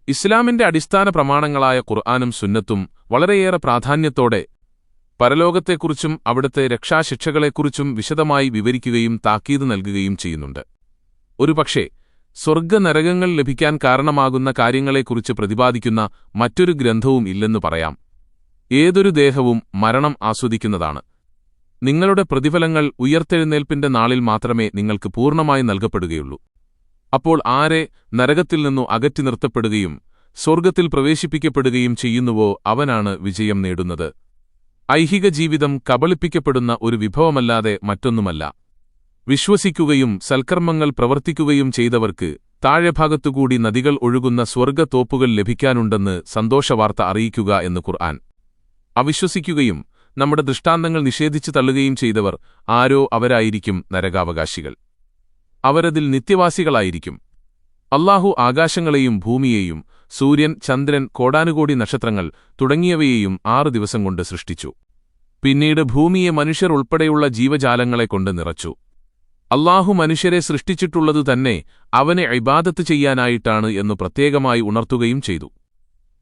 ഇസ്ലാമിന്റെ അടിസ്ഥാന പ്രമാണങ്ങളായ ഖുർആനും സുന്നത്തും വളരെയേറെ പ്രാധാന്യത്തോടെ പരലോകത്തെക്കുറിച്ചും അവിടുത്തെ രക്ഷാശിക്ഷകളെക്കുറിച്ചും വിശദമായി വിവരിക്കുകയും താക്കീത് നൽകുകയും ചെയ്യുന്നുണ്ട്. ഒരുപക്ഷേ സ്വർഗ്ഗനരകങ്ങൾ ലഭിക്കാൻ കാരണമാകുന്ന കാര്യങ്ങളെക്കുറിച്ച് പ്രതിപാദിക്കുന്ന മറ്റൊരു ഗ്രന്ഥവും ഇല്ലെന്നു പറയാം. ഏതൊരു ദേഹവും മരണം ആസ്വദിക്കുന്നതാണ്. നിങ്ങളുടെ പ്രതിഫലങ്ങൾ ഉയിർത്തെഴുന്നേൽപ്പിന്റെ നാളിൽ മാത്രമേ നിങ്ങൾക്ക് പൂർണ്ണമായി നൽകപ്പെടുകയുള്ളൂ. അപ്പോൾ ആരെ നരകത്തിൽ നിന്നു അകറ്റി നിർത്തപ്പെടുകയും സ്വർഗ്ഗത്തിൽ പ്രവേശിപ്പിക്കപ്പെടുകയും ചെയ്യുന്നുവോ അവനാണ് വിജയം നേടുന്നത്. ഐഹിക ജീവിതം കബളിപ്പിക്കപ്പെടുന്ന ഒരു വിഭവമല്ലാതെ മറ്റൊന്നുമല്ല. വിശ്വസിക്കുകയും സൽക്കർമ്മങ്ങൾ പ്രവർത്തിക്കുകയും ചെയ്തവർക്ക് താഴെഭാഗത്തുകൂടി നദികൾ ഒഴുകുന്ന സ്വർഗ്ഗത്തോപ്പുകൾ ലഭിക്കാനുണ്ടെന്ന് സന്തോഷവാർത്ത അറിയിക്കുക എന്ന് ഖുർആൻ. അവിശ്വസിക്കുകയും നമ്മുടെ ദൃഷ്ടാന്തങ്ങൾ നിഷേധിച്ചു തള്ളുകയും ചെയ്തവർ ആരോ അവരായിരിക്കും നരകാവകാശികൾ. അവരതിൽ നിത്യവാസികളായിരിക്കും. അല്ലാഹു ആകാശങ്ങളെയും ഭൂമിയെയും സൂര്യൻ, ചന്ദ്രൻ, കോടാനുകോടി നക്ഷത്രങ്ങൾ തുടങ്ങിയവയെയും 6 ദിവസം കൊണ്ട് സൃഷ്ടിച്ചു. പിന്നീട് ഭൂമിയെ മനുഷ്യർ ഉൾപ്പെടെയുള്ള ജീവജാലങ്ങളെക്കൊണ്ട് നിറച്ചു. അല്ലാഹു മനുഷ്യരെ സൃഷ്ടിച്ചിട്ടുള്ളതു തന്നെ അവനെ ഇബാദത്ത് ചെയ്യാനായിട്ടാണ് എന്നു പ്രത്യേകമായി ഉണർത്തുകയും ചെയ്തു.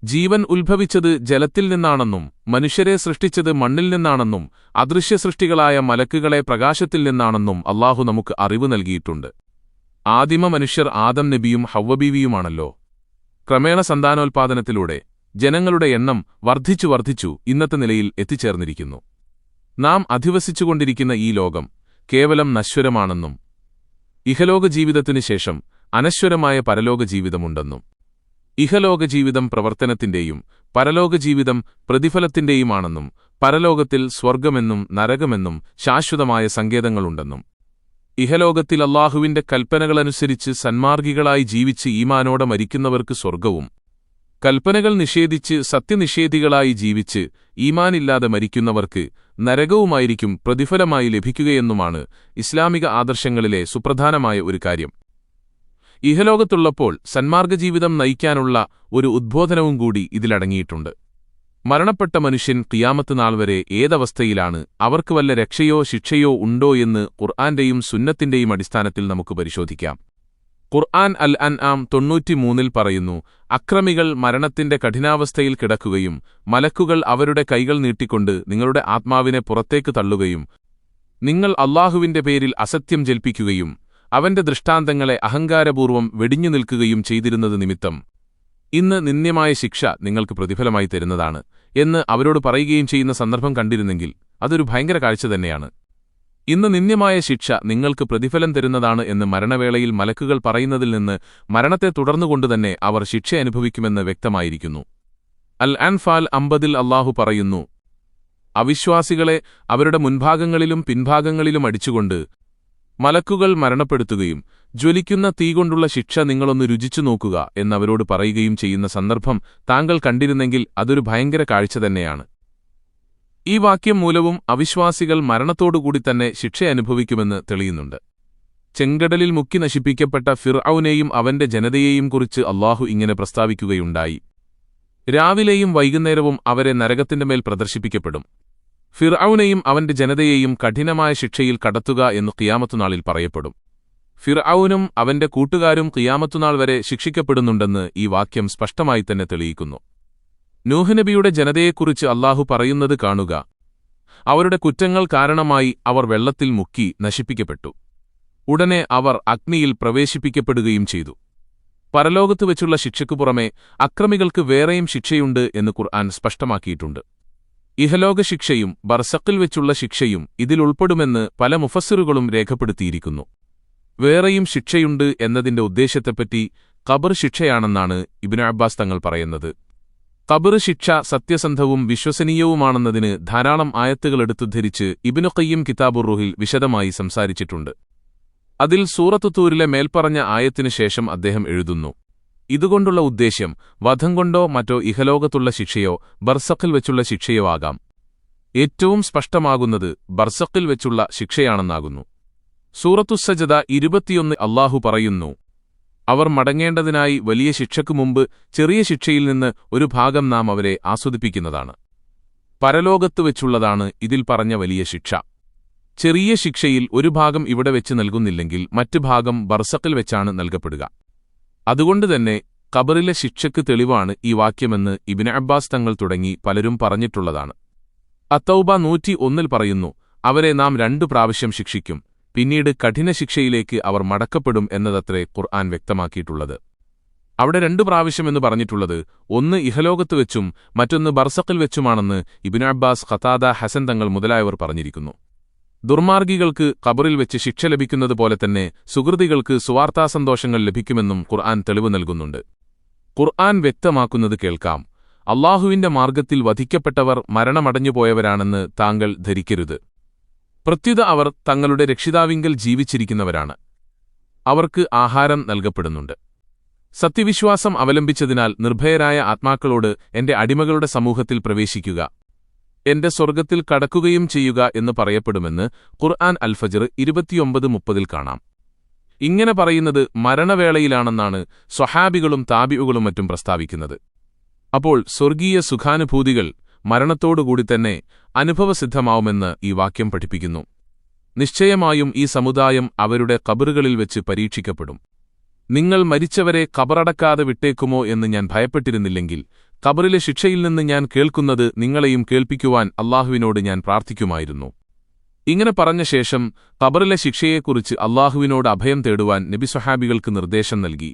ജീവൻ ഉത്ഭവിച്ചത് ജലത്തിൽ നിന്നാണെന്നും മനുഷ്യരെ സൃഷ്ടിച്ചത് മണ്ണിൽ നിന്നാണെന്നും അദൃശ്യസൃഷ്ടികളായ മലക്കുകളെ പ്രകാശത്തിൽ നിന്നാണെന്നും അല്ലാഹു നമുക്ക് അറിവ് നൽകിയിട്ടുണ്ട്. ആദിമ മനുഷ്യർ ആദം നബിയും ഹവ്വ ബീവിയുമാണല്ലോ. ക്രമേണ സന്താനോൽപാദനത്തിലൂടെ ജനങ്ങളുടെ എണ്ണം വർദ്ധിച്ചു ഇന്നത്തെ നിലയിൽ എത്തിച്ചേർന്നിരിക്കുന്നു. നാം അധിവസിച്ചുകൊണ്ടിരിക്കുന്ന ഈ ലോകം കേവലം നശ്വരമാണെന്നും ഇഹലോക ജീവിതത്തിനു ശേഷം അനശ്വരമായ പരലോക ജീവിതമുണ്ടെന്നും ഇഹലോക ജീവിതം പ്രവർത്തനത്തിന്റെയും പരലോക ജീവിതം പ്രതിഫലത്തിന്റെയുമാണെന്നും പരലോകത്തിൽ സ്വർഗ്ഗമെന്നും നരകമെന്നും ശാശ്വതമായ സങ്കേതങ്ങളുണ്ടെന്നും ഇഹലോകത്തിൽ അല്ലാഹുവിന്റെ കൽപ്പനകളനുസരിച്ച് സന്മാർഗികളായി ജീവിച്ച് ഈമാനോടെ മരിക്കുന്നവർക്ക് സ്വർഗ്ഗവും, കൽപ്പനകൾ നിഷേധിച്ച് സത്യനിഷേധികളായി ജീവിച്ച് ഈമാനില്ലാതെ മരിക്കുന്നവർക്ക് നരകവുമായിരിക്കും പ്രതിഫലമായി ലഭിക്കുകയെന്നുമാണ് ഇസ്ലാമിക ആദർശങ്ങളിലെ സുപ്രധാനമായ ഒരു കാര്യം. ഇഹലോകത്തുള്ളപ്പോൾ സന്മാർഗജീവിതം നയിക്കാനുള്ള ഒരു ഉദ്ബോധനവും കൂടി ഇതിലടങ്ങിയിട്ടുണ്ട്. മരണപ്പെട്ട മനുഷ്യൻ ഖിയാമത്ത് നാൾ വരെ ഏതവസ്ഥയിലാണ്, അവർക്ക് വല്ല രക്ഷയോ ശിക്ഷയോ ഉണ്ടോ എന്ന് ഖുർആന്റെയും സുന്നത്തിന്റെയും അടിസ്ഥാനത്തിൽ നമുക്ക് പരിശോധിക്കാം. ഖുർആൻ അൽ-അൻആം 93 പറയുന്നു, അക്രമികൾ മരണത്തിന്റെ കഠിനാവസ്ഥയിൽ കിടക്കുകയും മലക്കുകൾ അവരുടെ കൈകൾ നീട്ടിക്കൊണ്ട് നിങ്ങളുടെ ആത്മാവിനെ പുറത്തേക്ക് തള്ളുകയും നിങ്ങൾ അല്ലാഹുവിന്റെ പേരിൽ അസത്യം ജൽപ്പിക്കുകയും അവന്റെ ദൃഷ്ടാന്തങ്ങളെ അഹങ്കാരപൂർവ്വം വെടിഞ്ഞു നിൽക്കുകയും ചെയ്തിരുന്നത് നിമിത്തം ഇന്ന് നിന്ദ്യമായ ശിക്ഷ നിങ്ങൾക്ക് പ്രതിഫലമായി തരുന്നതാണ് എന്ന് അവരോട് പറയുകയും ചെയ്യുന്ന സന്ദർഭം കണ്ടിരുന്നെങ്കിൽ അതൊരു ഭയങ്കര കാഴ്ച തന്നെയാണ്. ഇന്ന് നിന്ദ്യമായ ശിക്ഷ നിങ്ങൾക്ക് പ്രതിഫലം തരുന്നതാണ് എന്ന് മരണവേളയിൽ മലക്കുകൾ പറയുന്നതിൽ നിന്ന് മരണത്തെ തുടർന്നുകൊണ്ടുതന്നെ അവർ ശിക്ഷ അനുഭവിക്കുമെന്ന് വ്യക്തമായിരിക്കുന്നു. അൽ-അൻഫാൽ 50 അല്ലാഹു പറയുന്നു, അവിശ്വാസികളെ അവരുടെ മുൻഭാഗങ്ങളിലും പിൻഭാഗങ്ങളിലും അടിച്ചുകൊണ്ട് മലക്കുകൾ മരണപ്പെടുത്തുകയും ജ്വലിക്കുന്ന തീകൊണ്ടുള്ള ശിക്ഷ നിങ്ങളൊന്ന് രുചിച്ചു നോക്കുക എന്നവരോട് പറയുകയും ചെയ്യുന്ന സന്ദർഭം താങ്കൾ കണ്ടിരുന്നെങ്കിൽ അതൊരു ഭയങ്കര കാഴ്ച തന്നെയാണ്. ഈ വാക്യം മൂലവും അവിശ്വാസികൾ മരണത്തോടുകൂടി തന്നെ ശിക്ഷ അനുഭവിക്കുമെന്ന് തെളിയുന്നുണ്ട്. ചെങ്കടലിൽ മുക്കി നശിപ്പിക്കപ്പെട്ട ഫിർഔനെയും അവന്റെ ജനതയെയും കുറിച്ച് അല്ലാഹു ഇങ്ങനെ പ്രസ്താവിക്കുകയുണ്ടായി, രാവിലെയും വൈകുന്നേരവും അവരെ നരകത്തിന്റെ മേൽ പ്രദർശിപ്പിക്കപ്പെടും. ഫിർഔനെയും അവന്റെ ജനതയെയും കഠിനമായ ശിക്ഷയിൽ കടത്തുക എന്നു ഖിയാമത്തുനാളിൽ പറയപ്പെടും. ഫിർഔനും അവന്റെ കൂട്ടുകാരും ഖിയാമത്തുനാൾ വരെ ശിക്ഷിക്കപ്പെടുന്നുണ്ടെന്ന് ഈ വാക്യം സ്പഷ്ടമായി തന്നെ തെളിയിക്കുന്നു. നൂഹ് നബിയുടെ ജനതയെക്കുറിച്ച് അല്ലാഹു പറയുന്നത് കാണുക, അവരുടെ കുറ്റങ്ങൾ കാരണമായി അവർ വെള്ളത്തിൽ മുക്കി നശിപ്പിക്കപ്പെട്ടു. ഉടനെ അവർ അഗ്നിയിൽ പ്രവേശിപ്പിക്കപ്പെടുകയും ചെയ്തു. പരലോകത്ത് വെച്ചുള്ള ശിക്ഷയ്ക്കു പുറമെ അക്രമികൾക്ക് വേറെയും ശിക്ഷയുണ്ട് എന്ന് ഖുർആൻ സ്പഷ്ടമാക്കിയിട്ടുണ്ട്. ഇഹലോക ശിക്ഷയും ബർസഖിൽ വെച്ചുള്ള ശിക്ഷയും ഇതിലുൾപ്പെടുമെന്ന് പല മുഫസ്സിറുകളും രേഖപ്പെടുത്തിയിരിക്കുന്നു. വേറെയും ശിക്ഷയുണ്ട് എന്നതിന്റെ ഉദ്ദേശ്യത്തെപ്പറ്റി ഖബർ ശിക്ഷയാണെന്നാണ് ഇബ്നു അബ്ബാസ് തങ്ങൾ പറയുന്നത്. ഖബർ ശിക്ഷ സത്യസന്ധവും വിശ്വസനീയവുമാണെന്നതിന് ധാരാളം ആയത്തുകൾ എടുത്തുദ്ധരിച്ച് ഇബ്നു ഖയ്യിം കിതാബുർ റൂഹിൽ വിശദമായി സംസാരിച്ചിട്ടുണ്ട്. അതിൽ സൂറത്തു തൂരിലെ മേൽപ്പറഞ്ഞ ആയത്തിനു ശേഷം അദ്ദേഹം എഴുതുന്നു, ഇതുകൊണ്ടുള്ള ഉദ്ദേശ്യം വധം കൊണ്ടോ മറ്റോ ഇഹലോകത്തുള്ള ശിക്ഷയോ ബർസഖിൽ വെച്ചുള്ള ശിക്ഷയോ ആകാം. ഏറ്റവും സ്പഷ്ടമാകുന്നത് ബർസഖിൽ വെച്ചുള്ള ശിക്ഷയാണെന്നാകുന്നു. സൂറത്തുസ്സജദ 21 അല്ലാഹു പറയുന്നു, അവർ മടങ്ങേണ്ടതിനായി വലിയ ശിക്ഷയ്ക്കു മുമ്പ് ചെറിയ ശിക്ഷയിൽ നിന്ന് ഒരു ഭാഗം നാം അവരെ ആസ്വദിപ്പിക്കുന്നതാണ്. പരലോകത്തു വെച്ചുള്ളതാണ് ഇതിൽ പറഞ്ഞ വലിയ ശിക്ഷ. ചെറിയ ശിക്ഷയിൽ ഒരു ഭാഗം ഇവിടെ വെച്ച് നൽകുന്നില്ലെങ്കിൽ മറ്റു ഭാഗം ബർസഖിൽ വെച്ചാണ് നൽകപ്പെടുക. അതുകൊണ്ടുതന്നെ ഖബറിലെ ശിക്ഷയ്ക്ക് തെളിവാണ് ഈ വാക്യമെന്ന് ഇബ്നു അബ്ബാസ് തങ്ങൾ തുടങ്ങി പലരും പറഞ്ഞിട്ടുള്ളതാണ്. അത്തൗബ 101 പറയുന്നു, അവരെ നാം 2 പ്രാവശ്യം ശിക്ഷിക്കും, പിന്നീട് കഠിന ശിക്ഷയിലേക്ക് അവർ മടക്കപ്പെടും എന്നതത്രേ ഖുർആൻ വ്യക്തമാക്കിയിട്ടുള്ളത്. അവിടെ 2 പ്രാവശ്യം എന്ന് പറഞ്ഞിട്ടുള്ളത് ഒന്ന് ഇഹലോകത്ത് വെച്ചും മറ്റൊന്ന് ബർസഖിൽ വെച്ചുമാണെന്ന് ഇബ്നു അബ്ബാസ്, ഖതാദ, ഹസൻ തങ്ങൾ മുതലായവർ പറഞ്ഞിരിക്കുന്നു. ദുർമാർഗികൾക്ക് ഖബറിൽ വെച്ച് ശിക്ഷ ലഭിക്കുന്നതുപോലെ തന്നെ സുഹൃതികൾക്ക് സുവാർത്താസന്തോഷങ്ങൾ ലഭിക്കുമെന്നും ഖുർആൻ തെളിവ് നൽകുന്നുണ്ട്. ഖുർആൻ വ്യക്തമാക്കുന്നത് കേൾക്കാം. അല്ലാഹുവിന്റെ മാർഗ്ഗത്തിൽ വധിക്കപ്പെട്ടവർ മരണമടഞ്ഞുപോയവരാണെന്ന് താങ്കൾ ധരിക്കരുത്. പ്രത്യുത അവർ തങ്ങളുടെ രക്ഷിതാവിങ്കൽ ജീവിച്ചിരിക്കുന്നവരാണ്. അവർക്ക് ആഹാരം നൽകപ്പെടുന്നുണ്ട്. സത്യവിശ്വാസം അവലംബിച്ചതിനാൽ നിർഭയരായ ആത്മാക്കളോട് എന്റെ അടിമകളുടെ സമൂഹത്തിൽ പ്രവേശിക്കുക, എന്റെ സ്വർഗ്ഗത്തിൽ കടക്കുകയും ചെയ്യുക എന്ന് പറയപ്പെടുമെന്ന് ഖുർആൻ അൽ-ഫജ്ർ 29:30 കാണാം. ഇങ്ങനെ പറയുന്നത് മരണവേളയിലാണെന്നാണ് സ്വഹാബികളും താബിഉകളും മറ്റും പ്രസ്താവിക്കുന്നത്. അപ്പോൾ സ്വർഗീയ സുഖാനുഭൂതികൾ മരണത്തോടുകൂടി തന്നെ അനുഭവസിദ്ധമാവുമെന്ന് ഈ വാക്യം പഠിപ്പിക്കുന്നു. നിശ്ചയമായും ഈ സമുദായം അവരുടെ ഖബറുകളിൽ വെച്ച് പരീക്ഷിക്കപ്പെടും. നിങ്ങൾ മരിച്ചവരെ ഖബറടക്കാതെ വിട്ടേക്കുമോ എന്ന് ഞാൻ ഭയപ്പെട്ടിരുന്നില്ലെങ്കിൽ ഖബറിലെ ശിക്ഷയിൽ നിന്ന് ഞാൻ കേൾക്കുന്നത് നിങ്ങളെയും കേൾപ്പിക്കുവാൻ അല്ലാഹുവിനോട് ഞാൻ പ്രാർത്ഥിക്കുമായിരുന്നു. ഇങ്ങനെ പറഞ്ഞ ശേഷം ഖബറിലെ ശിക്ഷയെക്കുറിച്ച് അല്ലാഹുവിനോട് അഭയം തേടുവാൻ നബി സ്വഹാബികൾക്ക് നിർദ്ദേശം നൽകി.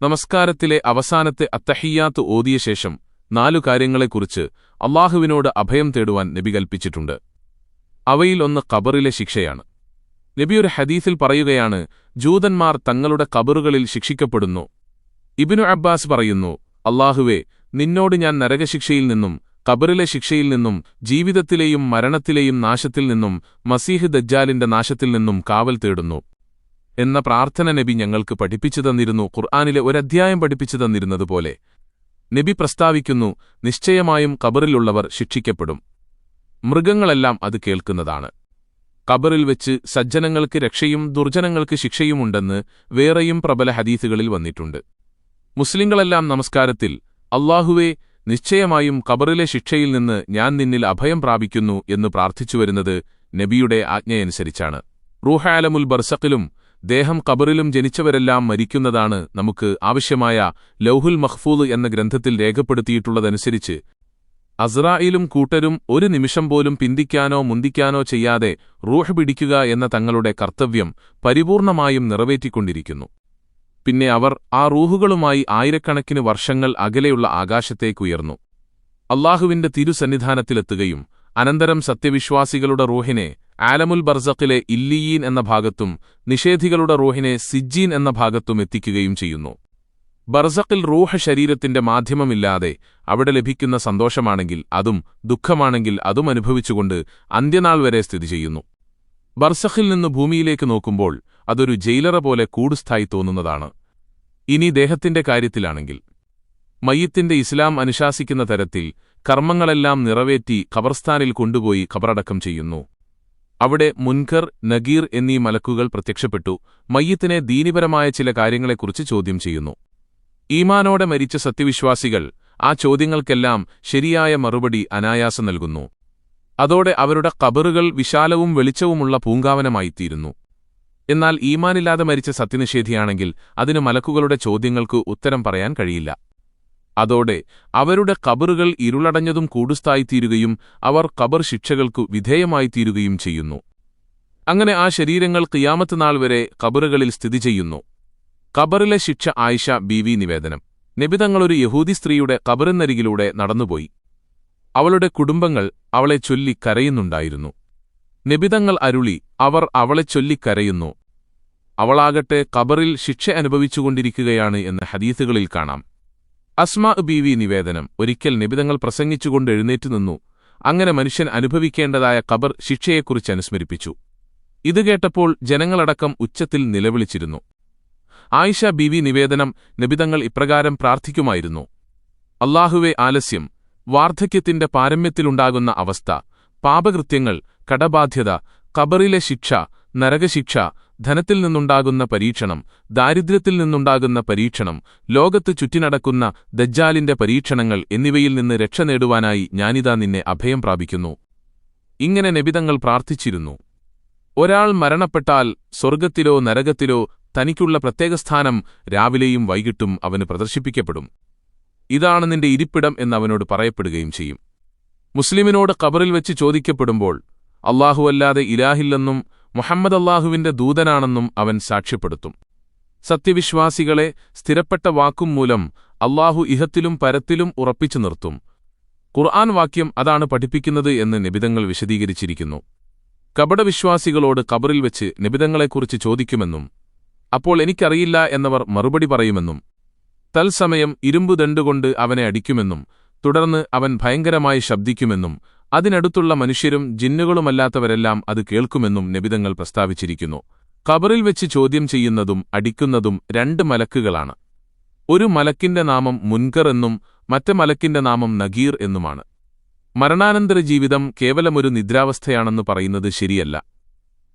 നമസ്കാരത്തിലെ അവസാനത്തെ അത്തഹിയ്യാത്ത് ഓതിയ ശേഷം 4 കാര്യങ്ങളെക്കുറിച്ച് അല്ലാഹുവിനോട് അഭയം തേടുവാൻ നബി കൽപ്പിച്ചിട്ടുണ്ട്. അവയിൽ ഒന്ന് ഖബറിലെ ശിക്ഷയാണ്. നബി ഒരു ഹദീസിൽ പറയുകയാണ്, ജൂതന്മാർ തങ്ങളുടെ ഖബറുകളിൽ ശിക്ഷിക്കപ്പെടുന്നു. ഇബ്നു അബ്ബാസ് പറയുന്നു, അല്ലാഹുവേ, നിന്നോട് ഞാൻ നരകശിക്ഷയിൽ നിന്നും ഖബറിലെ ശിക്ഷയിൽ നിന്നും ജീവിതത്തിലെയും മരണത്തിലെയും നാശത്തിൽ നിന്നും മസീഹ് ദജ്ജാലിന്റെ നാശത്തിൽ നിന്നും കാവൽ തേടുന്നു എന്ന പ്രാർത്ഥന നബി ഞങ്ങൾക്ക് പഠിപ്പിച്ചു തന്നിരുന്നു. ഖുർആനിലെ ഒരധ്യായം പഠിപ്പിച്ചു തന്നിരുന്നതുപോലെ നബി പ്രസ്താവിക്കുന്നു, നിശ്ചയമായും ഖബറിലുള്ളവർ ശിക്ഷിക്കപ്പെടും. മൃഗങ്ങളെല്ലാം അത് കേൾക്കുന്നതാണ്. ഖബറിൽ വെച്ച് സജ്ജനങ്ങൾക്ക് രക്ഷയും ദുർജനങ്ങൾക്ക് ശിക്ഷയുമുണ്ടെന്ന് വേറെയും പ്രബല ഹദീസുകളിൽ വന്നിട്ടുണ്ട്. മുസ്ലിങ്ങളെല്ലാം നമസ്കാരത്തിൽ അല്ലാഹുവേ, നിശ്ചയമായും ഖബറിലെ ശിക്ഷയിൽ നിന്ന് ഞാൻ നിന്നിൽ അഭയം പ്രാപിക്കുന്നു എന്ന് പ്രാർത്ഥിച്ചുവരുന്നത് നബിയുടെ ആജ്ഞയനുസരിച്ചാണ്. റൂഹാലമുൽ ബർസഖിലും ദേഹം ഖബറിലും ജനിച്ചവരെല്ലാം മരിക്കുന്നതാണ് നമുക്ക് ആവശ്യമായ ലൗഹുൽ മഖ്ഫൂദ് എന്ന ഗ്രന്ഥത്തിൽ രേഖപ്പെടുത്തിയിട്ടുള്ളതനുസരിച്ച് അസ്രായീലും കൂട്ടരും ഒരു നിമിഷം പോലും പിന്തിക്കാനോ മുന്തിക്കാനോ ചെയ്യാതെ റൂഹ് പിടിക്കുക എന്ന തങ്ങളുടെ കർത്തവ്യം പരിപൂർണമായും നിറവേറ്റിക്കൊണ്ടിരിക്കുന്നു. പിന്നെ അവർ ആ റൂഹുകളുമായി ആയിരക്കണക്കിന് വർഷങ്ങൾ അകലെയുള്ള ആകാശത്തേക്കുയർന്നു അല്ലാഹുവിന്റെ തിരുസന്നിധാനത്തിലെത്തുകയും അനന്തരം സത്യവിശ്വാസികളുടെ റൂഹിനെ ആലമുൽ ബർസഖിലെ ഇല്ലിയീൻ എന്ന ഭാഗത്തും നിഷേധികളുടെ റൂഹിനെ സിജ്ജീൻ എന്ന ഭാഗത്തും എത്തിക്കുകയും ചെയ്യുന്നു. ബർസഖിൽ റൂഹ് ശരീരത്തിന്റെ മാധ്യമമില്ലാതെ അവിടെ ലഭിക്കുന്ന സന്തോഷമാണെങ്കിൽ അതും ദുഃഖമാണെങ്കിൽ അതും അനുഭവിച്ചുകൊണ്ട് അന്ത്യനാൾ വരെ സ്ഥിതി ചെയ്യുന്നു. ബർസഖിൽ നിന്ന് ഭൂമിയിലേക്ക് നോക്കുമ്പോൾ അതൊരു ജയിലറ പോലെ കൂടുസ്ഥായി തോന്നുന്നതാണ്. ഇനി ദേഹത്തിന്റെ കാര്യത്തിലാണെങ്കിൽ മയ്യിത്തിന്റെ ഇസ്ലാം അനുശാസിക്കുന്ന തരത്തിൽ കർമ്മങ്ങളെല്ലാം നിറവേറ്റി ഖബർസ്ഥാനിൽ കൊണ്ടുപോയി ഖബറടക്കം ചെയ്യുന്നു. അവിടെ മുൻകർ, നഗീർ എന്നീ മലക്കുകൾ പ്രത്യക്ഷപ്പെട്ടു മയ്യിത്തിനെ ദീനിപരമായ ചില കാര്യങ്ങളെക്കുറിച്ച് ചോദ്യം ചെയ്യുന്നു. ഈമാനോടെ മരിച്ച സത്യവിശ്വാസികൾ ആ ചോദ്യങ്ങൾക്കെല്ലാം ശരിയായ മറുപടി അനായാസം നൽകുന്നു. അതോടെ അവരുടെ ഖബറുകൾ വിശാലവും വെളിച്ചവുമുള്ള പൂങ്കാവനമായിത്തീരുന്നു. എന്നാൽ ഈമാനില്ലാതെ മരിച്ച സത്യനിഷേധിയാണെങ്കിൽ അതിന് മലക്കുകളുടെ ചോദ്യങ്ങൾക്ക് ഉത്തരം പറയാൻ കഴിയില്ല. അതോടെ അവരുടെ ഖബറുകൾ ഇരുളടഞ്ഞതും കൂടുസ്ഥായിത്തീരുകയും അവർ ഖബർ ശിക്ഷകൾക്കു വിധേയമായിത്തീരുകയും ചെയ്യുന്നു. അങ്ങനെ ആ ശരീരങ്ങൾ ഖിയാമത്ത് നാൾ വരെ ഖബറുകളിൽ സ്ഥിതി ചെയ്യുന്നു. ഖബറിലെ ശിക്ഷ. ആയിഷ ബീവി നിവേദനം. നബിതങ്ങളൊരു യഹൂദി സ്ത്രീയുടെ ഖബറിനരികിലൂടെ നടന്നുപോയി. അവളുടെ കുടുംബങ്ങൾ അവളെ ചൊല്ലി കരയുന്നുണ്ടായിരുന്നു. നബിതങ്ങൾ അരുളി, അവർ അവളെ ചൊല്ലിക്കരയുന്നു, അവളാകട്ടെ ഖബറിൽ ശിക്ഷ അനുഭവിച്ചുകൊണ്ടിരിക്കുകയാണ് എന്ന് ഹദീസുകളിൽ കാണാം. അസ്മാ ബീവി നിവേദനം. ഒരിക്കൽ നബിതങ്ങൾ പ്രസംഗിച്ചുകൊണ്ട് എഴുന്നേറ്റു നിന്നു. അങ്ങനെ മനുഷ്യൻ അനുഭവിക്കേണ്ടതായ ഖബർ ശിക്ഷയെക്കുറിച്ച് അനുസ്മരിപ്പിച്ചു. ഇത് കേട്ടപ്പോൾ ജനങ്ങളടക്കം ഉച്ചത്തിൽ നിലവിളിച്ചിരുന്നു. ആയിഷ ബീവി നിവേദനം. നബിതങ്ങൾ ഇപ്രകാരം പ്രാർത്ഥിക്കുമായിരുന്നു: അല്ലാഹുവേ, ആലസ്യം, വാർദ്ധക്യത്തിന്റെ പാരമ്യത്തിലുണ്ടാകുന്ന അവസ്ഥ, പാപകൃത്യങ്ങൾ, കടബാധ്യത, ഖബറിലെ ശിക്ഷ, നരകശിക്ഷ, ധനത്തിൽ നിന്നുണ്ടാകുന്ന പരീക്ഷണം, ദാരിദ്ര്യത്തിൽ നിന്നുണ്ടാകുന്ന പരീക്ഷണം, ലോകത്ത് ചുറ്റിനടക്കുന്ന ദജ്ജാലിന്റെ പരീക്ഷണങ്ങൾ എന്നിവയിൽ നിന്ന് രക്ഷ നേടുവാനായി ഞാനിതാ നിന്നെ അഭയം പ്രാപിക്കുന്നു. ഇങ്ങനെ നബിതങ്ങൾ പ്രാർത്ഥിച്ചിരുന്നു. ഒരാൾ മരണപ്പെട്ടാൽ സ്വർഗ്ഗത്തിലോ നരകത്തിലോ തനിക്കുള്ള പ്രത്യേക സ്ഥാനം രാവിലെയും വൈകിട്ടും അവന് പ്രദർശിപ്പിക്കപ്പെടും. ഇതാണ് നിന്റെ ഇരിപ്പിടം എന്നവനോട് പറയപ്പെടുകയും ചെയ്യും. മുസ്ലിമിനോട് ഖബറിൽ വെച്ച് ചോദിക്കപ്പെടുമ്പോൾ അല്ലാഹുവല്ലാതെ ഇലാഹില്ലെന്നും മുഹമ്മദ് അല്ലാഹുവിന്റെ ദൂതനാണെന്നും അവൻ സാക്ഷ്യപ്പെടുത്തും. സത്യവിശ്വാസികളെ സ്ഥിരപ്പെട്ട വാക്കും മൂലം അല്ലാഹു ഇഹത്തിലും പരത്തിലും ഉറപ്പിച്ചു നിർത്തും. ഖുർആൻ വാക്യം അതാണ് പഠിപ്പിക്കുന്നത് എന്ന് നബിതങ്ങൾ വിശദീകരിച്ചിരിക്കുന്നു. കപടവിശ്വാസികളോട് ഖബറിൽ വെച്ച് നബിതങ്ങളെക്കുറിച്ച് ചോദിക്കുമെന്നും അപ്പോൾ എനിക്കറിയില്ല എന്നവർ മറുപടി പറയുമെന്നും തൽസമയം ഇരുമ്പുദണ്ടുകൊണ്ട് അവനെ അടിക്കുമെന്നും തുടർന്ന് അവൻ ഭയങ്കരമായി ശബ്ദിക്കുമെന്നും അതിനടുത്തുള്ള മനുഷ്യരും ജിന്നുകളുമല്ലാത്തവരെല്ലാം അത് കേൾക്കുമെന്നും നബിതങ്ങൾ പ്രസ്താവിച്ചിരിക്കുന്നു. ഖബറിൽ വെച്ച് ചോദ്യം ചെയ്യുന്നതും അടിക്കുന്നതും 2 മലക്കുകളാണ്. ഒരു മലക്കിന്റെ നാമം മുൻകർ എന്നും മറ്റേ മലക്കിന്റെ നാമം നഗീർ എന്നുമാണ്. മരണാനന്തര ജീവിതം കേവലമൊരു നിദ്രാവസ്ഥയാണെന്ന് പറയുന്നത് ശരിയല്ല.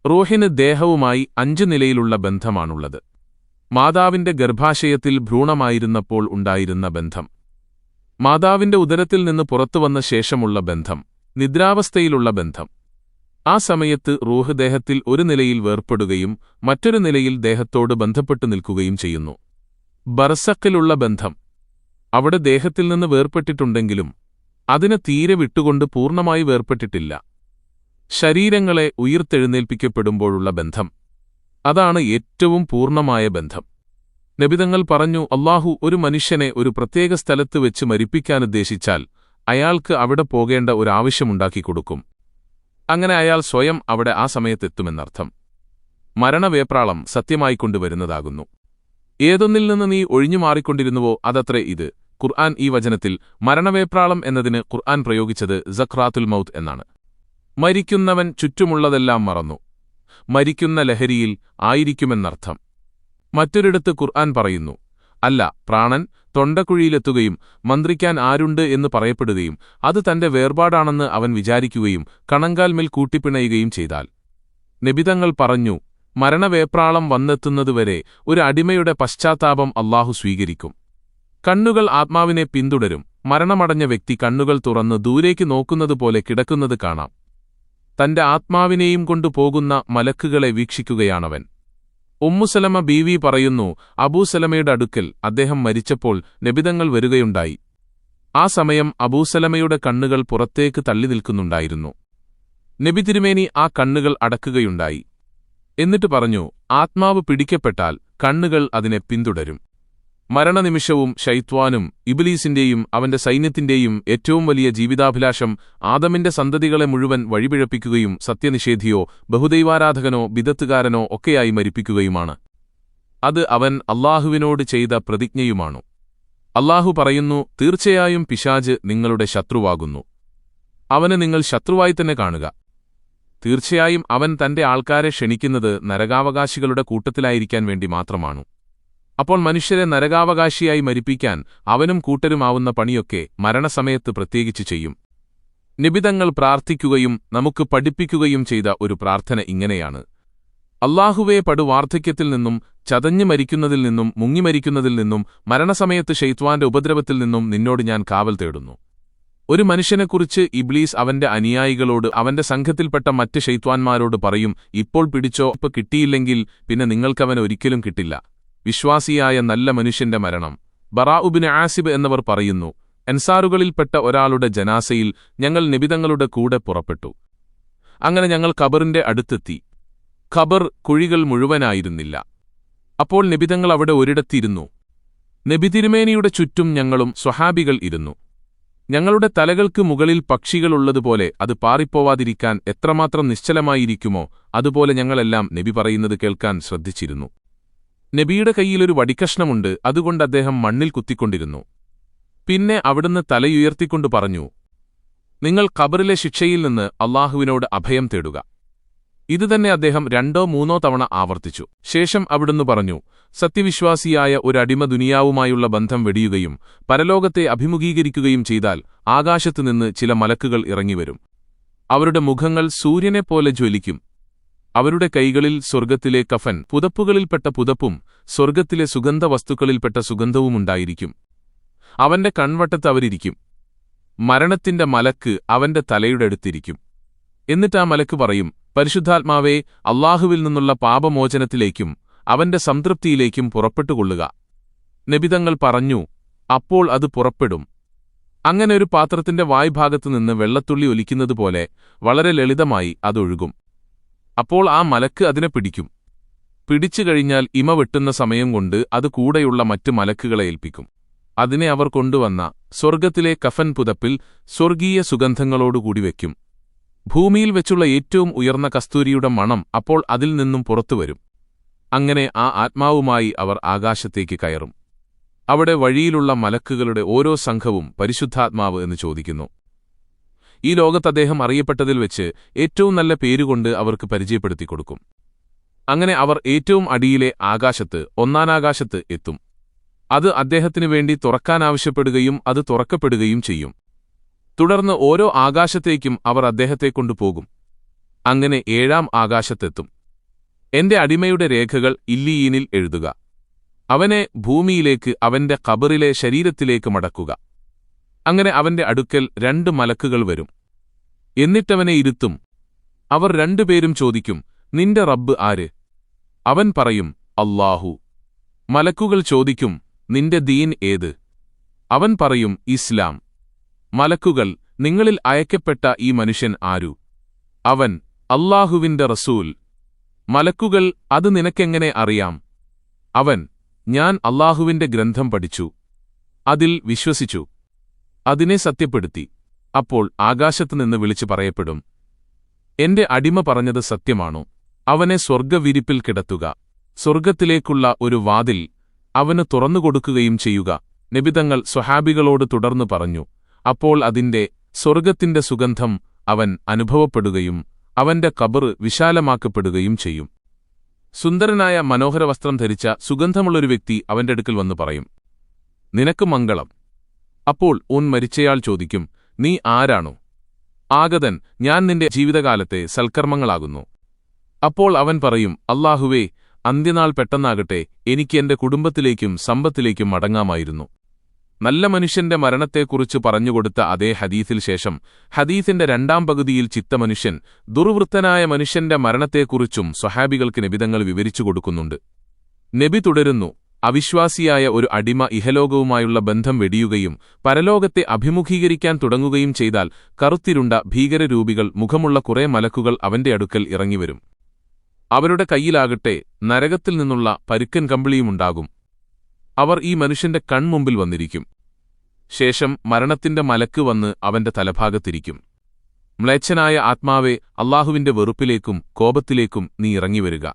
റൂഹിന് ദേഹവുമായി 5 നിലയിലുള്ള ബന്ധമാണുള്ളത്. മാതാവിന്റെ ഗർഭാശയത്തിൽ ഭ്രൂണമായിരുന്നപ്പോൾ ഉണ്ടായിരുന്ന ബന്ധം, മാതാവിന്റെ ഉദരത്തിൽ നിന്ന് പുറത്തുവന്ന ശേഷമുള്ള ബന്ധം, നിദ്രാവസ്ഥയിലുള്ള ബന്ധം. ആ സമയത്ത് റൂഹ് ദേഹത്തിൽ ഒരു നിലയിൽ വേർപ്പെടുകയും മറ്റൊരു നിലയിൽ ദേഹത്തോട് ബന്ധപ്പെട്ടു നിൽക്കുകയും ചെയ്യുന്നു. ബർസക്കിലുള്ള ബന്ധം, അവിടെ ദേഹത്തിൽ നിന്ന് വേർപ്പെട്ടിട്ടുണ്ടെങ്കിലും അതിനെ തീരെ വിട്ടുകൊണ്ട് പൂർണ്ണമായി വേർപ്പെട്ടിട്ടില്ല. ശരീരങ്ങളെ ഉയിർത്തെഴുന്നേൽപ്പിക്കപ്പെടുമ്പോഴുള്ള ബന്ധം, അതാണ് ഏറ്റവും പൂർണ്ണമായ ബന്ധം. നബിതങ്ങൾ പറഞ്ഞു, അല്ലാഹു ഒരു മനുഷ്യനെ ഒരു പ്രത്യേക സ്ഥലത്ത് വെച്ച് മരിപ്പിക്കാനുദ്ദേശിച്ചാൽ അയാൾക്ക് അവിടെ പോകേണ്ട ഒരാവശ്യമുണ്ടാക്കിക്കൊടുക്കും. അങ്ങനെ അയാൾ സ്വയം അവിടെ ആ സമയത്തെത്തുമെന്നർത്ഥം. മരണവേപ്രാളം സത്യമായിക്കൊണ്ടുവരുന്നതാകുന്നു. ഏതൊന്നിൽ നിന്ന് നീ ഒഴിഞ്ഞു മാറിക്കൊണ്ടിരുന്നുവോ അതത്രേ ഇത്. ഖുർആൻ ഈ വചനത്തിൽ മരണവേപ്രാളം എന്നതിന് ഖുർആൻ പ്രയോഗിച്ചത് സക്രാത്തുൽ മൗത്ത് എന്നാണ്. മരിക്കുന്നവൻ ചുറ്റുമുള്ളതെല്ലാം മറന്നു മരിക്കുന്ന ലഹരിയിൽ ആയിരിക്കുമെന്നർത്ഥം. മറ്റൊരിടത്ത് ഖുർആൻ പറയുന്നു, അല്ല, പ്രാണൻ തൊണ്ടക്കുഴിയിലെത്തുകയും മന്ത്രിക്കാൻ ആരുണ്ട് എന്ന് പറയപ്പെടുകയും അത് തന്റെ വേർപാടാണെന്ന് അവൻ വിചാരിക്കുകയും കണങ്കാൽമേൽ കൂട്ടിപ്പിണയുകയും ചെയ്താൽ. നബിതങ്ങൾ പറഞ്ഞു, മരണവേപ്രാളം വന്നെത്തുന്നതുവരെ ഒരു അടിമയുടെ പശ്ചാത്താപം അല്ലാഹു സ്വീകരിക്കും. കണ്ണുകൾ ആത്മാവിനെ പിന്തുടരും. മരണമടഞ്ഞ വ്യക്തി കണ്ണുകൾ തുറന്ന് ദൂരേക്ക് നോക്കുന്നതുപോലെ കിടക്കുന്നത് കാണാം. തന്റെ ആത്മാവിനെയും കൊണ്ടുപോകുന്ന മലക്കുകളെ വീക്ഷിക്കുകയാണവൻ. ഉമ്മുസലമ ബീവി പറയുന്നു, അബൂസലമയുടെ അടുക്കൽ അദ്ദേഹം മരിച്ചപ്പോൾ നബിതങ്ങൾ വരുകയുണ്ടായി. ആ സമയം അബൂസലമയുടെ കണ്ണുകൾ പുറത്തേക്ക് തള്ളി നിൽക്കുന്നുണ്ടായിരുന്നു. നബി തിരുമേനി ആ കണ്ണുകൾ അടക്കുകയുണ്ടായി. എന്നിട്ട് പറഞ്ഞു, ആത്മാവ് പിടിക്കപ്പെട്ടാൽ കണ്ണുകൾ അതിനെ പിന്തുടരും. മരണനിമിഷവും ശൈത്വാനും ഇബ്ലീസിന്റെയും അവന്റെ സൈന്യത്തിന്റെയും ഏറ്റവും വലിയ ജീവിതാഭിലാഷം ആദമിന്റെ സന്തതികളെ മുഴുവൻ വഴിപിഴപ്പിക്കുകയും സത്യനിഷേധിയോ ബഹുദൈവാരാധകനോ ബിദത്തുകാരനോ ഒക്കെയായി മരിപ്പിക്കുകയുമാണ്. അത് അവൻ അല്ലാഹുവിനോട് ചെയ്ത പ്രതിജ്ഞയുമാണു. അല്ലാഹു പറയുന്നു, തീർച്ചയായും പിശാച് നിങ്ങളുടെ ശത്രുവാകുന്നു. അവന് നിങ്ങൾ ശത്രുവായി തന്നെ കാണുക. തീർച്ചയായും അവൻ തന്റെ ആൾക്കാരെ ക്ഷണിക്കുന്നത് നരകാവകാശികളുടെ കൂട്ടത്തിലായിരിക്കാൻ വേണ്ടി മാത്രമാണു. അപ്പോൾ മനുഷ്യരെ നരകാവകാശിയായി മരിപ്പിക്കാൻ അവനും കൂട്ടരുമാവുന്ന പണിയൊക്കെ മരണസമയത്ത് പ്രത്യേകിച്ച് ചെയ്യും. നിബിതങ്ങൾ പ്രാർത്ഥിക്കുകയും നമുക്ക് പഠിപ്പിക്കുകയും ചെയ്ത ഒരു പ്രാർത്ഥന ഇങ്ങനെയാണ്: അല്ലാഹുവേ, പടുവാർദ്ധക്യത്തിൽ നിന്നും ചതഞ്ഞു മരിക്കുന്നതിൽ നിന്നും മുങ്ങിമരിക്കുന്നതിൽ നിന്നും മരണസമയത്ത് ശൈത്വാന്റെ ഉപദ്രവത്തിൽ നിന്നും നിന്നോട് ഞാൻ കാവൽ തേടുന്നു. ഒരു മനുഷ്യനെക്കുറിച്ച് ഇബ്ലീസ് അവന്റെ അനുയായികളോട് അവന്റെ സംഘത്തിൽപ്പെട്ട മറ്റ് ശൈത്വാന്മാരോട് പറയും, ഇപ്പോൾ പിടിച്ചോ, ഇപ്പൊ കിട്ടിയില്ലെങ്കിൽ പിന്നെ നിങ്ങൾക്കവൻ ഒരിക്കലും കിട്ടില്ല. വിശ്വാസിയായ നല്ല മനുഷ്യന്റെ മരണം. ബറാഉബ്നു ആസിബ് എന്നവർ പറയുന്നു, അൻസാറുകളിൽപ്പെട്ട ഒരാളുടെ ജനാസയിൽ ഞങ്ങൾ നബിതങ്ങളുടെ കൂടെ പുറപ്പെട്ടു. അങ്ങനെ ഞങ്ങൾ ഖബറിന്റെ അടുത്തെത്തി. ഖബർ കുഴികൾ മുഴുവനായിരുന്നില്ല. അപ്പോൾ നബിതങ്ങൾ അവിടെ ഒരിടത്തിരുന്നു. നബി തിരുമേനിയുടെ ചുറ്റും ഞങ്ങളും സ്വഹാബികൾ ഇരുന്നു. ഞങ്ങളുടെ തലകൾക്ക് മുകളിൽ പക്ഷികളുള്ളതുപോലെ അത് പാറിപ്പോവാതിരിക്കാൻ എത്രമാത്രം നിശ്ചലമായിരിക്കുമോ അതുപോലെ ഞങ്ങളെല്ലാം നബി പറയുന്നത് കേൾക്കാൻ ശ്രദ്ധിച്ചിരുന്നു. നബിയുടെ കൈയിലൊരു വടിക്കഷ്ണമുണ്ട്, അതുകൊണ്ട് അദ്ദേഹം മണ്ണിൽ കുത്തിക്കൊണ്ടിരുന്നു. പിന്നെ അവിടുന്ന് തലയുയർത്തിക്കൊണ്ടു പറഞ്ഞു, നിങ്ങൾ ഖബറിലെ ശിക്ഷയിൽ നിന്ന് അല്ലാഹുവിനോട് അഭയം തേടുക. ഇതുതന്നെ അദ്ദേഹം 2-3 തവണ ആവർത്തിച്ചു. ശേഷം അവിടുന്ന് പറഞ്ഞു, സത്യവിശ്വാസിയായ ഒരടിമ ദുനിയാവുമായുള്ള ബന്ധം വെടിയുകയും പരലോകത്തെ അഭിമുഖീകരിക്കുകയും ചെയ്താൽ ആകാശത്തുനിന്ന് ചില മലക്കുകൾ ഇറങ്ങിവരും. അവരുടെ മുഖങ്ങൾ സൂര്യനെപ്പോലെ ജ്വലിക്കും. അവരുടെ കൈകളിൽ സ്വർഗ്ഗത്തിലെ കഫൻ പുതപ്പുകളിൽപ്പെട്ട പുതപ്പും സ്വർഗ്ഗത്തിലെ സുഗന്ധവസ്തുക്കളിൽപ്പെട്ട സുഗന്ധവുമുണ്ടായിരിക്കും. അവന്റെ കൺവട്ടത്ത് അവരിയ്ക്കും. മരണത്തിന്റെ മലക്ക് അവന്റെ തലയുടെ അടുത്തിരിക്കും. എന്നിട്ട് ആ മലക്ക് പറയും, പരിശുദ്ധാത്മാവേ, അല്ലാഹുവിൽ നിന്നുള്ള പാപമോചനത്തിലേക്കും അവന്റെ സംതൃപ്തിയിലേക്കും പുറപ്പെട്ടുകൊള്ളുക. നബിതങ്ങൾ പറഞ്ഞു, അപ്പോൾ അത് പുറപ്പെടും. അങ്ങനെ ഒരു പാത്രത്തിന്റെ വായ്ഭാഗത്തുനിന്ന് വെള്ളത്തുള്ളി ഒലിക്കുന്നതുപോലെ വളരെ ലളിതമായി അതൊഴുകും. അപ്പോൾ ആ മലക്ക് അതിനെ പിടിക്കും. പിടിച്ചുകഴിഞ്ഞാൽ ഇമ വെട്ടുന്ന സമയം കൊണ്ട് അത് കൂടെയുള്ള മറ്റ് മലക്കുകളെ ഏൽപ്പിക്കും. അതിനെ അവർ കൊണ്ടുവന്ന സ്വർഗ്ഗത്തിലെ കഫൻ പുതപ്പിൽ സ്വർഗീയ സുഗന്ധങ്ങളോടുകൂടി വയ്ക്കും. ഭൂമിയിൽ വെച്ചുള്ള ഏറ്റവും ഉയർന്ന കസ്തൂരിയുടെ മണം അപ്പോൾ അതിൽ നിന്നും പുറത്തുവരും. അങ്ങനെ ആ ആത്മാവുമായി അവർ ആകാശത്തേക്ക് കയറും. അവിടെ വഴിയിലുള്ള മലക്കുകളുടെ ഓരോ സംഘവും പരിശുദ്ധാത്മാവ് എന്ന് ചോദിക്കുന്നു. ഈ ലോകത്ത് അദ്ദേഹം അറിയപ്പെട്ടതിൽ വെച്ച് ഏറ്റവും നല്ല പേരുകൊണ്ട് അവർക്ക് പരിചയപ്പെടുത്തിക്കൊടുക്കും. അങ്ങനെ അവർ ഏറ്റവും അടിയിലെ ആകാശത്ത്, ഒന്നാനാകാശത്ത് എത്തും. അത് അദ്ദേഹത്തിനു വേണ്ടി തുറക്കാനാവശ്യപ്പെടുകയും അത് തുറക്കപ്പെടുകയും ചെയ്യും. തുടർന്ന് ഓരോ ആകാശത്തേക്കും അവർ അദ്ദേഹത്തെ കൊണ്ടുപോകും. അങ്ങനെ 7-ാം ആകാശത്തെത്തും. എന്റെ അടിമയുടെ രേഖകൾ ഇല്ലീയീനിൽ എഴുതുക. അവനെ ഭൂമിയിലേക്ക് അവന്റെ ഖബറിലെ ശരീരത്തിലേക്ക് മടക്കുക. അങ്ങനെ അവന്റെ അടുക്കൽ 2 മലക്കുകൾ വരും. എന്നിട്ടവനെ ഇരുത്തും. അവർ രണ്ടുപേരും ചോദിക്കും, നിന്റെ റബ്ബ് ആര്? അവൻ പറയും, അല്ലാഹു. മലക്കുകൾ ചോദിക്കും, നിന്റെ ദീൻ ഏത്? അവൻ പറയും, ഇസ്ലാം. മലക്കുകൾ, നിങ്ങളിൽ അയക്കപ്പെട്ട ഈ മനുഷ്യൻ ആരു? അവൻ, അല്ലാഹുവിന്റെ റസൂൽ. മലക്കുകൾ, അത് നിനക്കെങ്ങനെ അറിയാം? അവൻ, ഞാൻ അല്ലാഹുവിന്റെ ഗ്രന്ഥം പഠിച്ചു, അതിൽ വിശ്വസിച്ചു, അതിനെ സത്യപ്പെടുത്തി. അപ്പോൾ ആകാശത്തുനിന്ന് വിളിച്ചു പറയപ്പെടും, എന്റെ അടിമ പറഞ്ഞത് സത്യമാണോ? അവനെ സ്വർഗ്ഗവിരിപ്പിൽ കിടത്തുക. സ്വർഗ്ഗത്തിലേക്കുള്ള ഒരു വാതിൽ അവന് തുറന്നുകൊടുക്കുകയും ചെയ്യുക. നബിതങ്ങൾ സ്വഹാബികളോട് തുടർന്നു പറഞ്ഞു, അപ്പോൾ അതിന്റെ സ്വർഗ്ഗത്തിന്റെ സുഗന്ധം അവൻ അനുഭവപ്പെടുകയും അവന്റെ ഖബർ വിശാലമാക്കപ്പെടുകയും ചെയ്യും. സുന്ദരനായ മനോഹര വസ്ത്രം ധരിച്ച സുഗന്ധമുള്ളൊരു വ്യക്തി അവന്റെ അടുക്കൽ വന്നു പറയും, നിനക്ക് മംഗളം. അപ്പോൾ മരിച്ചയാൾ ചോദിക്കും, നീ ആരാണോ? ആഗതൻ, ഞാൻ നിന്റെ ജീവിതകാലത്തെ സൽക്കർമ്മങ്ങളാകുന്നു. അപ്പോൾ അവൻ പറയും, അല്ലാഹുവേ, അന്ത്യനാൾ പെട്ടെന്നാകട്ടെ, എനിക്ക് എന്റെ കുടുംബത്തിലേക്കും സമ്പത്തിലേക്കും മടങ്ങാമായിരുന്നു. നല്ല മനുഷ്യന്റെ മരണത്തെക്കുറിച്ച് പറഞ്ഞുകൊടുത്ത അതേ ഹദീസിൽ ശേഷം ഹദീസിന്റെ 2-ാം പകുതിയിൽ ചിത്തമനുഷ്യൻ, ദുർവൃത്തനായ മനുഷ്യന്റെ മരണത്തെക്കുറിച്ചും സ്വഹാബികൾക്ക് നബിതങ്ങൾ വിവരിച്ചു കൊടുക്കുന്നുണ്ട്. നബി തുടരുന്നു, അവിശ്വാസിയായ ഒരു അടിമ ഇഹലോകവുമായുള്ള ബന്ധം വെടിയുകയും പരലോകത്തെ അഭിമുഖീകരിക്കാൻ തുടങ്ങുകയും ചെയ്താൽ കറുത്തിരുണ്ട ഭീകരരൂപികൾ മുഖമുള്ള കുറെ മലക്കുകൾ അവന്റെ അടുക്കൽ ഇറങ്ങിവരും. അവരുടെ കയ്യിലാകട്ടെ നരകത്തിൽ നിന്നുള്ള പരുക്കൻ കമ്പിളിയുമുണ്ടാകും. അവർ ഈ മനുഷ്യന്റെ കൺമുമ്പിൽ വന്നിരിക്കും. ശേഷം മരണത്തിന്റെ മലക്ക് വന്ന് അവന്റെ തലഭാഗത്തിരിക്കും. മ്ലേച്ഛനായ ആത്മാവെ, അല്ലാഹുവിന്റെ വെറുപ്പിലേക്കും കോപത്തിലേക്കും നീ ഇറങ്ങിവരിക.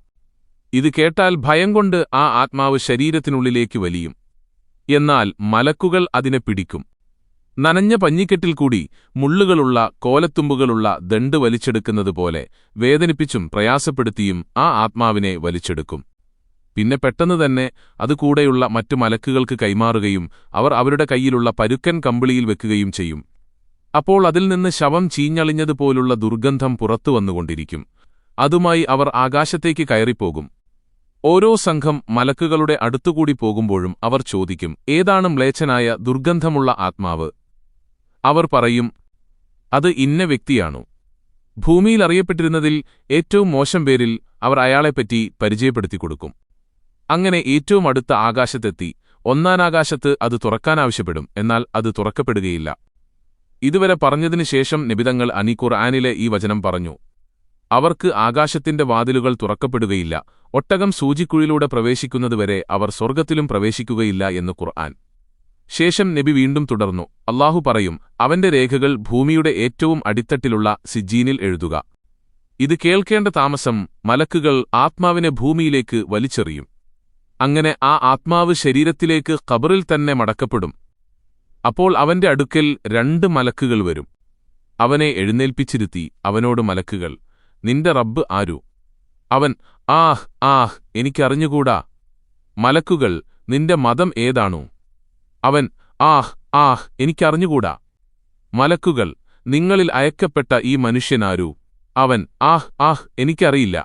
ഇത് കേട്ടാൽ ഭയം കൊണ്ട് ആ ആത്മാവ് ശരീരത്തിനുള്ളിലേക്ക് വലിയും. എന്നാൽ മലക്കുകൾ അതിനെ പിടിക്കും. നനഞ്ഞ പഞ്ഞിക്കെട്ടിൽ കൂടി മുള്ളുകളുള്ള കോലത്തുമ്പുകളുള്ള ദണ്ട് വലിച്ചെടുക്കുന്നതുപോലെ വേദനിപ്പിച്ചും പ്രയാസപ്പെടുത്തിയും ആ ആത്മാവിനെ വലിച്ചെടുക്കും. പിന്നെ പെട്ടെന്ന് തന്നെ അതുകൂടെയുള്ള മറ്റു മലക്കുകൾക്ക് കൈമാറുകയും അവർ അവരുടെ കയ്യിലുള്ള പരുക്കൻ കമ്പിളിയിൽ വെക്കുകയും ചെയ്യും. അപ്പോൾ അതിൽ നിന്ന് ശവം ചീഞ്ഞളിഞ്ഞതുപോലുള്ള ദുർഗന്ധം പുറത്തുവന്നുകൊണ്ടിരിക്കും. അതുമായി അവർ ആകാശത്തേക്ക് കയറിപ്പോകും. ഓരോ സംഘം മലക്കുകളുടെ അടുത്തുകൂടി പോകുമ്പോഴും അവർ ചോദിക്കും, ഏതാണ് മ്ലേച്ഛനായ ദുർഗന്ധമുള്ള ആത്മാവ്? അവർ പറയും, അത് ഇന്ന വ്യക്തിയാണു. ഭൂമിയിൽ അറിയപ്പെട്ടിരുന്നതിൽ ഏറ്റവും മോശം പേരിൽ അവർ അയാളെപ്പറ്റി പരിചയപ്പെടുത്തിക്കൊടുക്കും. അങ്ങനെ ഏറ്റവും അടുത്ത ആകാശത്തെത്തി 1-ാനാകാശത്ത് അത് തുറക്കാനാവശ്യപ്പെടും. എന്നാൽ അത് തുറക്കപ്പെടുകയില്ല. ഇതുവരെ പറഞ്ഞതിനു ശേഷം നബിതങ്ങൾ ഖുർആനിലെ ഈ വചനം പറഞ്ഞു, അവർക്ക് ആകാശത്തിന്റെ വാതിലുകൾ തുറക്കപ്പെടുകയില്ല, ഒട്ടകം സൂചിക്കുഴിലൂടെ പ്രവേശിക്കുന്നതുവരെ അവർ സ്വർഗ്ഗത്തിലും പ്രവേശിക്കുകയില്ല എന്ന് ഖുർആൻ. ശേഷം നബി വീണ്ടും തുടർന്നു, അല്ലാഹു പറയും, അവന്റെ രേഖകൾ ഭൂമിയുടെ ഏറ്റവും അടിത്തട്ടിലുള്ള സിജ്ജീനിൽ എഴുതുക. ഇത് കേൾക്കേണ്ട താമസം മലക്കുകൾ ആത്മാവിനെ ഭൂമിയിലേക്ക് വലിച്ചെറിയും. അങ്ങനെ ആ ആത്മാവ് ശരീരത്തിലേക്ക് ഖബറിൽ തന്നെ മടക്കപ്പെടും. അപ്പോൾ അവന്റെ അടുക്കൽ 2 മലക്കുകൾ വരും. അവനെ എഴുന്നേൽപ്പിച്ചിരുത്തി അവനോട് മലക്കുകൾ, നിന്റെ റബ്ബ് ആരു? അവൻ, ആഹ്, എനിക്കറിഞ്ഞുകൂടാ. മലക്കുകൾ, നിന്റെ മതം ഏതാണു? അവൻ, ആഹ്, എനിക്കറിഞ്ഞുകൂടാ. മലക്കുകൾ, നിങ്ങളിൽ അയക്കപ്പെട്ട ഈ മനുഷ്യനാരു? അവൻ, ആഹ്, എനിക്കറിയില്ല.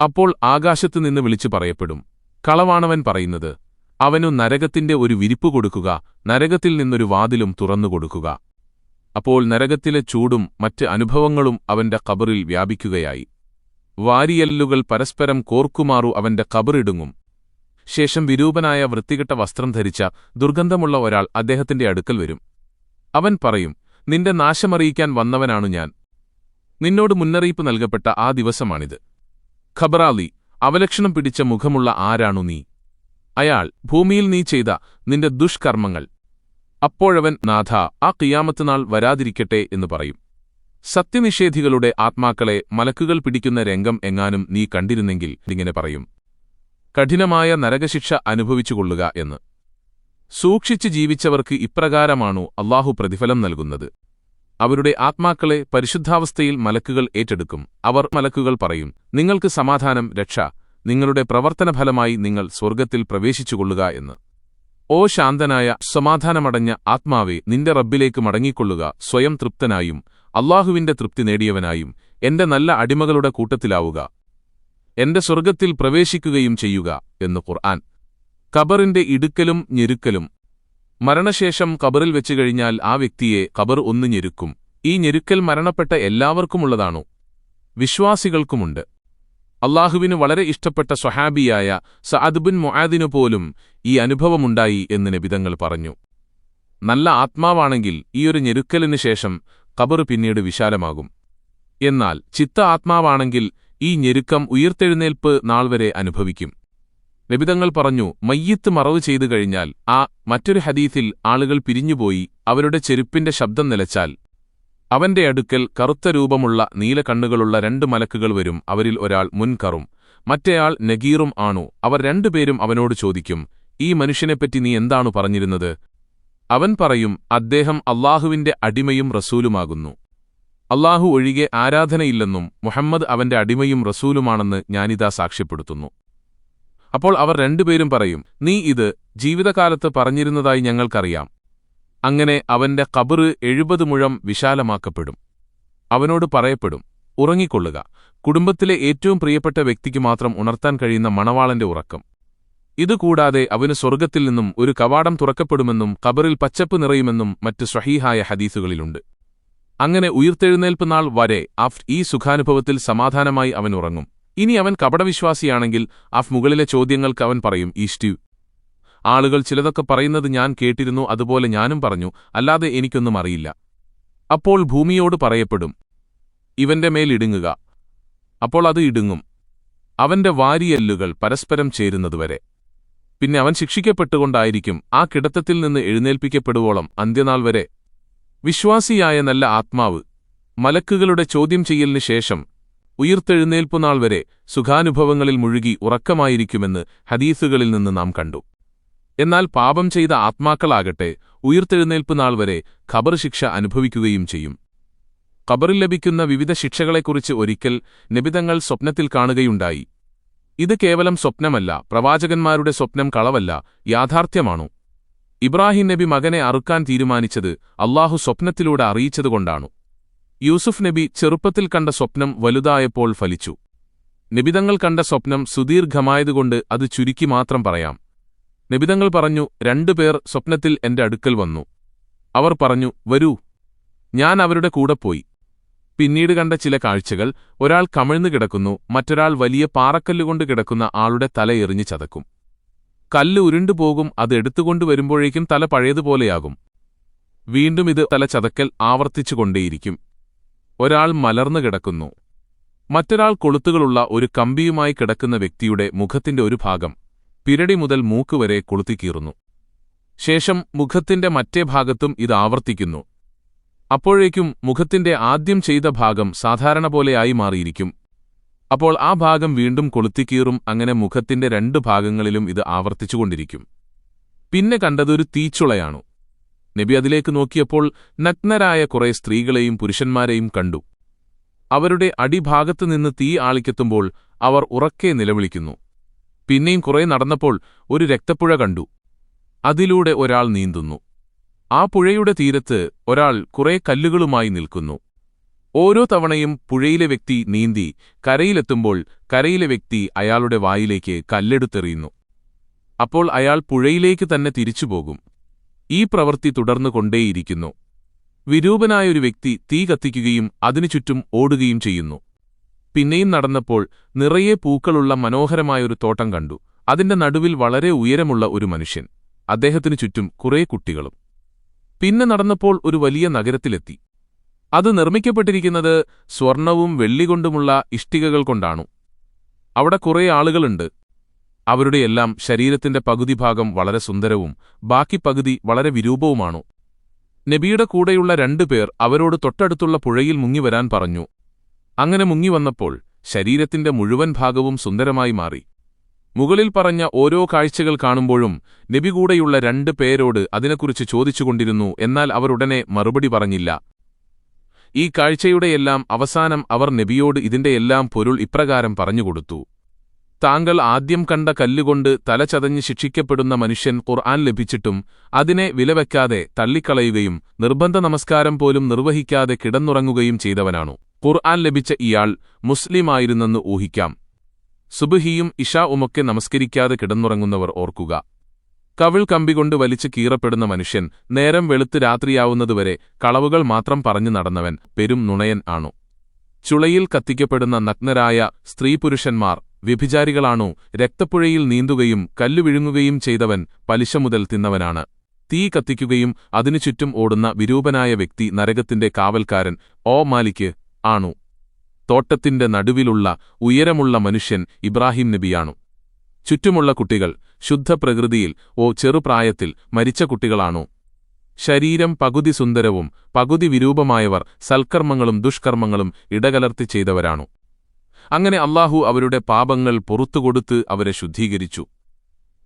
അപ്പോൾ ആകാശത്തുനിന്ന് വിളിച്ചു പറയപ്പെടും, കളവാണവൻ പറയുന്നത്. അവനു നരകത്തിന്റെ ഒരു വിരിപ്പ് കൊടുക്കുക, നരകത്തിൽ നിന്നൊരു വാതിലും തുറന്നുകൊടുക്കുക. അപ്പോൾ നരകത്തിലെ ചൂടും മറ്റ് അനുഭവങ്ങളും അവന്റെ ഖബറിൽ വ്യാപിക്കുകയായി. വാരിയെല്ലുകൾ പരസ്പരം കോർക്കുമാറു അവന്റെ ഖബറിടുങ്ങും. ശേഷം വിരൂപനായ വൃത്തികെട്ട വസ്ത്രം ധരിച്ച ദുർഗന്ധമുള്ള ഒരാൾ അദ്ദേഹത്തിന്റെ അടുക്കൽ വരും. അവൻ പറയും, നിന്റെ നാശമറിയിക്കാൻ വന്നവനാണു ഞാൻ. നിന്നോട് മുന്നറിയിപ്പ് നൽകപ്പെട്ട ആ ദിവസമാണിത്. ഖബറാളി, അവലക്ഷണം പിടിച്ച മുഖമുള്ള ആരാണു നീ? അയാൾ, ഭൂമിയിൽ നീ ചെയ്ത നിന്റെ ദുഷ്കർമ്മങ്ങൾ. അപ്പോഴവൻ, നാഥ, ആ ഖിയാമത്ത് നാൾ വരാതിരിക്കട്ടെ എന്നു പറയും. സത്യനിഷേധികളുടെ ആത്മാക്കളെ മലക്കുകൾ പിടിക്കുന്ന രംഗം എങ്ങാനും നീ കണ്ടിരുന്നെങ്കിൽ ഇങ്ങനെ പറയും, കഠിനമായ നരകശിക്ഷ അനുഭവിച്ചുകൊള്ളുക എന്ന്. സൂക്ഷിച്ച് ജീവിച്ചവർക്ക് ഇപ്രകാരമാണു അല്ലാഹു പ്രതിഫലം നൽകുന്നത്. അവരുടെ ആത്മാക്കളെ പരിശുദ്ധാവസ്ഥയിൽ മലക്കുകൾ ഏറ്റെടുക്കും. മലക്കുകൾ പറയും, നിങ്ങൾക്ക് സമാധാനം, രക്ഷ, നിങ്ങളുടെ പ്രവർത്തനഫലമായി നിങ്ങൾ സ്വർഗ്ഗത്തിൽ പ്രവേശിച്ചുകൊള്ളുക എന്ന്. ഓ ശാന്തനായ, സമാധാനമടഞ്ഞ ആത്മാവേ, നിന്റെ റബ്ബിലേക്ക് മടങ്ങിക്കൊള്ളുക. സ്വയം തൃപ്തനായും അല്ലാഹുവിന്റെ തൃപ്തി നേടിയവനായും എന്റെ നല്ല അടിമകളുടെ കൂട്ടത്തിലാവുക. എന്റെ സ്വർഗ്ഗത്തിൽ പ്രവേശിക്കുകയും ചെയ്യുക എന്ന് ഖുർആൻ. ഖബറിന്റെ ഇടുക്കലും ഞെരുക്കലും. മരണശേഷം ഖബറിൽ വെച്ചുകഴിഞ്ഞാൽ ആ വ്യക്തിയെ ഖബർ ഒന്ന് ഞെരുക്കും. ഈ ഞെരുക്കൽ മരണപ്പെട്ട എല്ലാവർക്കുമുള്ളതാണു, വിശ്വാസികൾക്കുമുണ്ട്. അല്ലാഹുവിന് വളരെ ഇഷ്ടപ്പെട്ട സ്വഹാബിയായ സഅദ് ബിൻ മുആദിനു പോലും ഈ അനുഭവമുണ്ടായി എന്ന് നബിതങ്ങൾ പറഞ്ഞു. നല്ല ആത്മാവാണെങ്കിൽ ഈയൊരു ഞെരുക്കലിനു ശേഷം ഖബർ പിന്നീട് വിശാലമാകും. എന്നാൽ ചിത്ത ആത്മാവാണെങ്കിൽ ഈ ഞെരുക്കം ഉയിർത്തെഴുന്നേൽപ്പ് നാൾ വരെ അനുഭവിക്കും. നബിതങ്ങൾ പറഞ്ഞു, മയ്യിത്ത് മറവ് ചെയ്തു കഴിഞ്ഞാൽ മറ്റൊരു ഹദീസിൽ ആളുകൾ പിരിഞ്ഞുപോയി അവരുടെ ചെരുപ്പിന്റെ ശബ്ദം നിലച്ചാൽ അവന്റെ അടുക്കൽ കറുത്ത രൂപമുള്ള നീല കണ്ണുകളുള്ള 2 മലക്കുകൾ വരും. അവരിൽ ഒരാൾ മുൻകറും മറ്റേയാൾ നഗീറും ആണു. അവർ രണ്ടുപേരും അവനോട് ചോദിക്കും, ഈ മനുഷ്യനെപ്പറ്റി നീ എന്താണു പറഞ്ഞിരുന്നത്? അവൻ പറയും, അദ്ദേഹം അല്ലാഹുവിന്റെ അടിമയും റസൂലുമാകുന്നു. അല്ലാഹു ഒഴികെ ആരാധനയില്ലെന്നും മുഹമ്മദ് അവന്റെ അടിമയും റസൂലുമാണെന്ന് ഞാനിതാ സാക്ഷ്യപ്പെടുത്തുന്നു. അപ്പോൾ അവർ രണ്ടുപേരും പറയും, നീ ഇത് ജീവിതകാലത്ത് പറഞ്ഞിരുന്നതായി ഞങ്ങൾക്കറിയാം. അങ്ങനെ അവന്റെ ഖബർ 70 മുഴം വിശാലമാക്കപ്പെടും. അവനോട് പറയപ്പെടും, ഉറങ്ങിക്കൊള്ളുക. കുടുംബത്തിലെ ഏറ്റവും പ്രിയപ്പെട്ട വ്യക്തിക്ക് മാത്രം ഉണർത്താൻ കഴിയുന്ന മണവാളന്റെ ഉറക്കം. ഇതുകൂടാതെ അവന് സ്വർഗ്ഗത്തിൽ നിന്നും ഒരു കവാടം തുറക്കപ്പെടുമെന്നും ഖബറിൽ പച്ചപ്പ് നിറയുമെന്നും മറ്റ് സ്വഹീഹായ ഹദീസുകളിലുണ്ട്. അങ്ങനെ ഉയിർത്തെഴുന്നേൽപ്പ് നാൾ വരെ ഈ സുഖാനുഭവത്തിൽ സമാധാനമായി അവൻ ഉറങ്ങും. ഇനി അവൻ കപടവിശ്വാസിയാണെങ്കിൽ മുകളിലെ ചോദ്യങ്ങൾക്ക് അവൻ പറയും, ആളുകൾ ചിലതൊക്കെ പറയുന്നത് ഞാൻ കേട്ടിരുന്നു, അതുപോലെ ഞാനും പറഞ്ഞു, അല്ലാതെ എനിക്കൊന്നും അറിയില്ല. അപ്പോൾ ഭൂമിയോട് പറയപ്പെടും, ഇവന്റെ മേൽ ഇടുങ്ങുക. അപ്പോൾ അത് ഇടുങ്ങും, അവന്റെ വാരിയെല്ലുകൾ പരസ്പരം ചേരുന്നതുവരെ. പിന്നെ അവൻ ശിക്ഷിക്കപ്പെട്ടുകൊണ്ടായിരിക്കും ആ കിടത്തത്തിൽ നിന്ന് എഴുന്നേൽപ്പിക്കപ്പെടുവോളം അന്ത്യനാൾ വരെ. വിശ്വാസിയായ നല്ല ആത്മാവ് മലക്കുകളുടെ ചോദ്യം ചെയ്യലിനു ശേഷം ഉയിർത്തെഴുന്നേൽപ്പുനാൾ വരെ സുഖാനുഭവങ്ങളിൽ മുഴുകി ഉറക്കമായിരിക്കുമെന്ന് ഹദീസുകളിൽ നിന്ന് നാം കണ്ടു. എന്നാൽ പാപം ചെയ്ത ആത്മാക്കളാകട്ടെ ഉയിർത്തെഴുന്നേൽപ്പുനാൾ വരെ ഖബർ ശിക്ഷ അനുഭവിക്കുകയും ചെയ്യും. ഖബറിൽ ലഭിക്കുന്ന വിവിധ ശിക്ഷകളെക്കുറിച്ച് ഒരിക്കൽ നബിതങ്ങൾ സ്വപ്നത്തിൽ കാണുകയുണ്ടായി. ഇത് കേവലം സ്വപ്നമല്ല, പ്രവാചകന്മാരുടെ സ്വപ്നം കളവല്ല, യാഥാർത്ഥ്യമാണു. ഇബ്രാഹിം നബി മകനെ അറുക്കാൻ തീരുമാനിച്ചത് അല്ലാഹു സ്വപ്നത്തിലൂടെ അറിയിച്ചതുകൊണ്ടാണു. യൂസുഫ് നബി ചെറുപ്പത്തിൽ കണ്ട സ്വപ്നം വലുതായപ്പോൾ ഫലിച്ചു. നബിതങ്ങൾ കണ്ട സ്വപ്നം സുദീർഘമായതുകൊണ്ട് അത് ചുരുക്കി മാത്രം പറയാം. നബിതങ്ങൾ പറഞ്ഞു, 2 പേർ സ്വപ്നത്തിൽ എന്റെ അടുക്കൽ വന്നു. അവർ പറഞ്ഞു, വരൂ. ഞാൻ അവരുടെ കൂടെ പോയി. പിന്നീട് കണ്ട ചില കാഴ്ചകൾ, ഒരാൾ കമിഴ്ന്നു കിടക്കുന്നു, മറ്റൊരാൾ വലിയ പാറക്കല്ലുകൊണ്ട് കിടക്കുന്ന ആളുടെ തല എറിഞ്ഞു ചതക്കും. കല്ല് ഉരുണ്ടുപോകും, അത് എടുത്തുകൊണ്ടുവരുമ്പോഴേക്കും തല പഴയതുപോലെയാകും. വീണ്ടും ഇത് തല ചതക്കൽ ആവർത്തിച്ചുകൊണ്ടേയിരിക്കും. ഒരാൾ മലർന്നു കിടക്കുന്നു. മറ്റൊരാൾ കൊളുത്തുകളുള്ള ഒരു കമ്പിയുമായി കിടക്കുന്ന വ്യക്തിയുടെ മുഖത്തിന്റെ ഒരു ഭാഗം പിരടി മുതൽ മൂക്കുവരെ കൊളുത്തിക്കീറുന്നു. ശേഷം മുഖത്തിന്റെ മറ്റേ ഭാഗത്തും ഇത് ആവർത്തിക്കുന്നു. അപ്പോഴേക്കും മുഖത്തിന്റെ ആദ്യം ചെയ്ത ഭാഗം സാധാരണ പോലെയായി മാറിയിരിക്കും. അപ്പോൾ ആ ഭാഗം വീണ്ടും കൊളുത്തിക്കീറും. അങ്ങനെ മുഖത്തിന്റെ 2 ഭാഗങ്ങളിലും ഇത് ആവർത്തിച്ചുകൊണ്ടിരിക്കും. പിന്നെ കണ്ടതൊരു തീച്ചുളയാണു. നബി അതിലേക്ക് നോക്കിയപ്പോൾ നഗ്നരായ കുറെ സ്ത്രീകളെയും പുരുഷന്മാരെയും കണ്ടു. അവരുടെ അടിഭാഗത്തുനിന്ന് തീ ആളിക്കെത്തുമ്പോൾ അവർ ഉറക്കെ നിലവിളിക്കുന്നു. പിന്നെയും കുറെ നടന്നപ്പോൾ ഒരു രക്തപ്പുഴ കണ്ടു. അതിലൂടെ ഒരാൾ നീന്തുന്നു. ആ പുഴയുടെ തീരത്ത് ഒരാൾ കുറെ കല്ലുകളുമായി നിൽക്കുന്നു. ഓരോ തവണയും പുഴയിലെ വ്യക്തി നീന്തി കരയിലെത്തുമ്പോൾ കരയിലെ വ്യക്തി അയാളുടെ വായിലേക്ക് കല്ലെടുത്തെറിയുന്നു. അപ്പോൾ അയാൾ പുഴയിലേക്ക് തന്നെ തിരിച്ചുപോകും. ഈ പ്രവൃത്തി തുടർന്നുകൊണ്ടേയിരിക്കുന്നു. വിരൂപനായൊരു വ്യക്തി തീ കത്തിക്കുകയും അതിനു ചുറ്റും ഓടുകയും ചെയ്യുന്നു. പിന്നെയും നടന്നപ്പോൾ നിറയെ പൂക്കളുള്ള മനോഹരമായൊരു തോട്ടം കണ്ടു. അതിന്റെ നടുവിൽ വളരെ ഉയരമുള്ള ഒരു മനുഷ്യൻ, അദ്ദേഹത്തിനു ചുറ്റും കുറേ കുട്ടികളും. പിന്നെ നടന്നപ്പോൾ ഒരു വലിയ നഗരത്തിലെത്തി. അത് നിർമ്മിക്കപ്പെട്ടിരിക്കുന്നത് സ്വർണവും വെള്ളികൊണ്ടുമുള്ള ഇഷ്ടികകൾ കൊണ്ടാണു. അവിടെ കുറേ ആളുകളുണ്ട്. അവരുടെയെല്ലാം ശരീരത്തിന്റെ പകുതി ഭാഗം വളരെ സുന്ദരവും ബാക്കി പകുതി വളരെ വിരൂപവുമാണു. നബിയുടെ കൂടെയുള്ള 2 പേർ അവരോട് തൊട്ടടുത്തുള്ള പുഴയിൽ മുങ്ങിവരാൻ പറഞ്ഞു. അങ്ങനെ മുങ്ങിവന്നപ്പോൾ ശരീരത്തിന്റെ മുഴുവൻ ഭാഗവും സുന്ദരമായി മാറി. മുകളിൽ പറഞ്ഞ ഓരോ കാഴ്ചകൾ കാണുമ്പോഴും നബി കൂടെയുള്ള 2 പേരോട് അതിനെക്കുറിച്ച് ചോദിച്ചുകൊണ്ടിരുന്നു. എന്നാൽ അവർ ഉടനെ മറുപടി പറഞ്ഞില്ല. ഈ കാഴ്ചയുടെയെല്ലാം അവസാനം അവർ നബിയോട് ഇതിന്റെയെല്ലാം പൊരുൾ ഇപ്രകാരം പറഞ്ഞുകൊടുത്തു: താങ്കൾ ആദ്യം കണ്ട കല്ലുകൊണ്ട് തല ചതഞ്ഞ് ശിക്ഷിക്കപ്പെടുന്ന മനുഷ്യൻ ഖുർആൻ ലഭിച്ചിട്ടും അതിനെ വിലവെക്കാതെ തള്ളിക്കളയുകയും നിർബന്ധ നമസ്കാരം പോലും നിർവഹിക്കാതെ കിടന്നുറങ്ങുകയും ചെയ്തവനാണു. ഖുർആൻ ലഭിച്ച ഇയാൾ മുസ്ലിമായിരുന്നെന്ന് ഊഹിക്കാം. സുബ്ഹിയും ഇശാഉമൊക്കെ നമസ്കരിക്കാതെ കിടന്നുറങ്ങുന്നവർ ഓർക്കുക. കവിൾ കമ്പികൊണ്ട് വലിച്ചു കീറപ്പെടുന്ന മനുഷ്യൻ നേരം വെളുത്ത് രാത്രിയാവുന്നതുവരെ കളവുകൾ മാത്രം പറഞ്ഞു നടന്നവൻ പെരും നുണയൻ ആണു. ചുളയിൽ കത്തിക്കപ്പെടുന്ന നഗ്നരായ സ്ത്രീപുരുഷന്മാർ വ്യഭിചാരികളാണു. രക്തപ്പുഴയിൽ നീന്തുകയും കല്ലു വിഴുങ്ങുകയും ചെയ്തവൻ പലിശ മുതൽ തിന്നവനാണ്. തീ കത്തിക്കുകയും അതിനു ചുറ്റും ഓടുന്ന വിരൂപനായ വ്യക്തി നരകത്തിന്റെ കാവൽക്കാരൻ മാലിക് ആണു. തോട്ടത്തിന്റെ നടുവിലുള്ള ഉയരമുള്ള മനുഷ്യൻ ഇബ്രാഹിം നബിയാണു. ചുറ്റുമുള്ള കുട്ടികൾ ശുദ്ധപ്രകൃതിയിൽ ചെറുപ്രായത്തിൽ മരിച്ച കുട്ടികളാണു. ശരീരം പകുതി സുന്ദരവും പകുതി വിരൂപമായവർ സൽക്കർമ്മങ്ങളും ദുഷ്കർമ്മങ്ങളും ഇടകലർത്തി ചെയ്തവരാണു. അങ്ങനെ അല്ലാഹു അവരുടെ പാപങ്ങൾ പുറത്തുകൊടുത്ത് അവരെ ശുദ്ധീകരിച്ചു.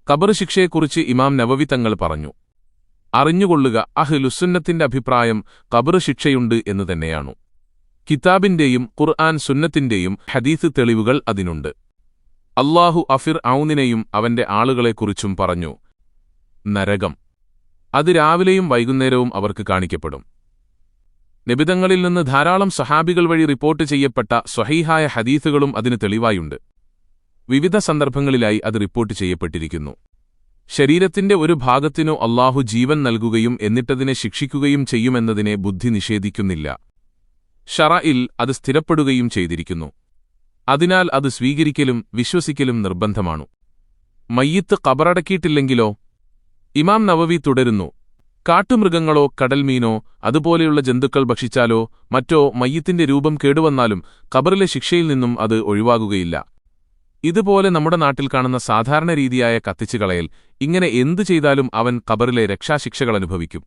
ഖബർ ശിക്ഷയെക്കുറിച്ച് ഇമാം നവവി തങ്ങൾ പറഞ്ഞു: അറിഞ്ഞുകൊള്ളുക, അഹ്ലുസുന്നത്തിന്റെ അഭിപ്രായം ഖബർ ശിക്ഷയുണ്ട് എന്നു തന്നെയാണു. കിതാബിന്റെയും ഖുർആൻ സുന്നത്തിന്റെയും ഹദീസ് തെളിവുകൾ അതിനുണ്ട്. അല്ലാഹു ഫിർഔനിനെയും അവന്റെ ആളുകളെക്കുറിച്ചും പറഞ്ഞു: നരകം അത് രാവിലെയും വൈകുന്നേരവും അവർക്ക് കാണിക്കപ്പെടും. നബിതങ്ങളിൽ നിന്ന് ധാരാളം സഹാബികൾ വഴി റിപ്പോർട്ട് ചെയ്യപ്പെട്ട സ്വഹീഹായ ഹദീസുകളും അതിന് തെളിവായുണ്ട്. വിവിധ സന്ദർഭങ്ങളിലായി അത് റിപ്പോർട്ട് ചെയ്യപ്പെട്ടിരിക്കുന്നു. ശരീരത്തിന്റെ ഒരു ഭാഗത്തിനു അല്ലാഹു ജീവൻ നൽകുകയും എന്നിട്ടതിനെ ശിക്ഷിക്കുകയും ചെയ്യുമെന്നതിനെ ബുദ്ധി നിഷേധിക്കുന്നില്ല. ശറഇൽ അത് സ്ഥിരപ്പെടുകയും ചെയ്തിരിക്കുന്നു. അതിനാൽ അത് സ്വീകരിക്കലും വിശ്വസിക്കലും നിർബന്ധമാണു. മയ്യിത്ത് ഖബറടക്കിയിട്ടില്ലെങ്കിലോ? ഇമാം നവവി തുടരുന്നു: കാട്ടുമൃഗങ്ങളോ കടൽമീനോ അതുപോലെയുള്ള ജന്തുക്കൾ ഭക്ഷിച്ചാലോ മറ്റോ മയ്യിത്തിന്റെ രൂപം കേടുവന്നാലും ഖബറിലെ ശിക്ഷയിൽ നിന്നും അത് ഒഴിവാകുകയില്ല. ഇതുപോലെ നമ്മുടെ നാട്ടിൽ കാണുന്ന സാധാരണ രീതിയായ കത്തിച്ചുകളയൽ, ഇങ്ങനെ എന്തു ചെയ്താലും അവൻ ഖബറിലെ രക്ഷാശിക്ഷകൾ അനുഭവിക്കും.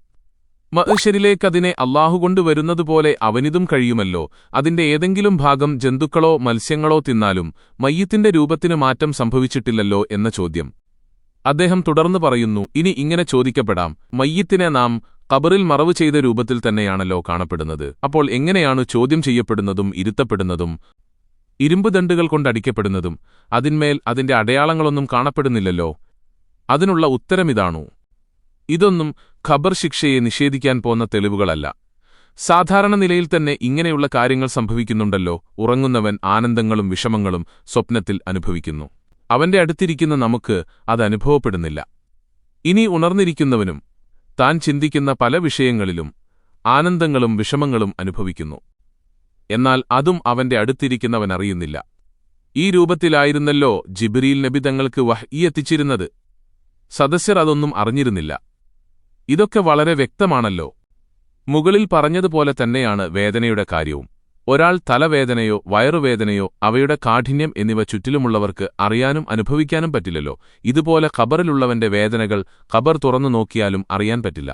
മഅ്ശരിലേക്കതിനെ അല്ലാഹു കൊണ്ടുവരുന്നതുപോലെ അവനിതും കഴിയുമല്ലോ. അതിന്റെ ഏതെങ്കിലും ഭാഗം ജന്തുക്കളോ മത്സ്യങ്ങളോ തിന്നാലും മയ്യിത്തിന്റെ രൂപത്തിന് മാറ്റം സംഭവിച്ചിട്ടില്ലല്ലോ എന്ന ചോദ്യം. അദ്ദേഹം തുടർന്നു പറയുന്നു: ഇനി ഇങ്ങനെ ചോദിക്കപ്പെടാം, മയ്യിത്തിനെ നാം ഖബറിൽ മറവ് ചെയ്ത രൂപത്തിൽ തന്നെയാണല്ലോ കാണപ്പെടുന്നത്. അപ്പോൾ എങ്ങനെയാണ് ചോദ്യം ചെയ്യപ്പെടുന്നതും ഇരുത്തപ്പെടുന്നതും ഇരുമ്പുദണ്ടുകൾ കൊണ്ടടിക്കപ്പെടുന്നതും അതിന്മേൽ അതിന്റെ അടയാളങ്ങളൊന്നും കാണപ്പെടുന്നില്ലല്ലോ? അതിനുള്ള ഉത്തരമിതാണു: ഇതൊന്നും ഖബർ ശിക്ഷയെ നിഷേധിക്കാൻ പോന്ന തെളിവുകളല്ല. സാധാരണ നിലയിൽ തന്നെ ഇങ്ങനെയുള്ള കാര്യങ്ങൾ സംഭവിക്കുന്നുണ്ടല്ലോ. ഉറങ്ങുന്നവൻ ആനന്ദങ്ങളും വിഷമങ്ങളും സ്വപ്നത്തിൽ അനുഭവിക്കുന്നു. അവന്റെ അടുത്തിരിക്കുന്ന നമുക്ക് അതനുഭവപ്പെടുന്നില്ല. ഇനി ഉണർന്നിരിക്കുന്നവനും താൻ ചിന്തിക്കുന്ന പല വിഷയങ്ങളിലും ആനന്ദങ്ങളും വിഷമങ്ങളും അനുഭവിക്കുന്നു. എന്നാൽ അതും അവന്റെ അടുത്തിരിക്കുന്നവനറിയുന്നില്ല. ഈ രൂപത്തിലായിരുന്നല്ലോ ജിബ്രീൽ നബി തങ്ങൾക്ക് വഹ്യി എത്തിച്ചിരുന്നത്. സദസ്യർ അതൊന്നും അറിഞ്ഞിരുന്നില്ല. ഇതൊക്കെ വളരെ വ്യക്തമാണല്ലോ. മുകളിൽ പറഞ്ഞതുപോലെ തന്നെയാണ് വേദനയുടെ കാര്യവും. ഒരാൾ തലവേദനയോ വയറുവേദനയോ അവയുടെ കാഠിന്യം എന്നിവ ചുറ്റിലുമുള്ളവർക്ക് അറിയാനും അനുഭവിക്കാനും പറ്റില്ലല്ലോ. ഇതുപോലെ ഖബറിലുള്ളവന്റെ വേദനകൾ ഖബർ തുറന്നു നോക്കിയാലും അറിയാൻ പറ്റില്ല.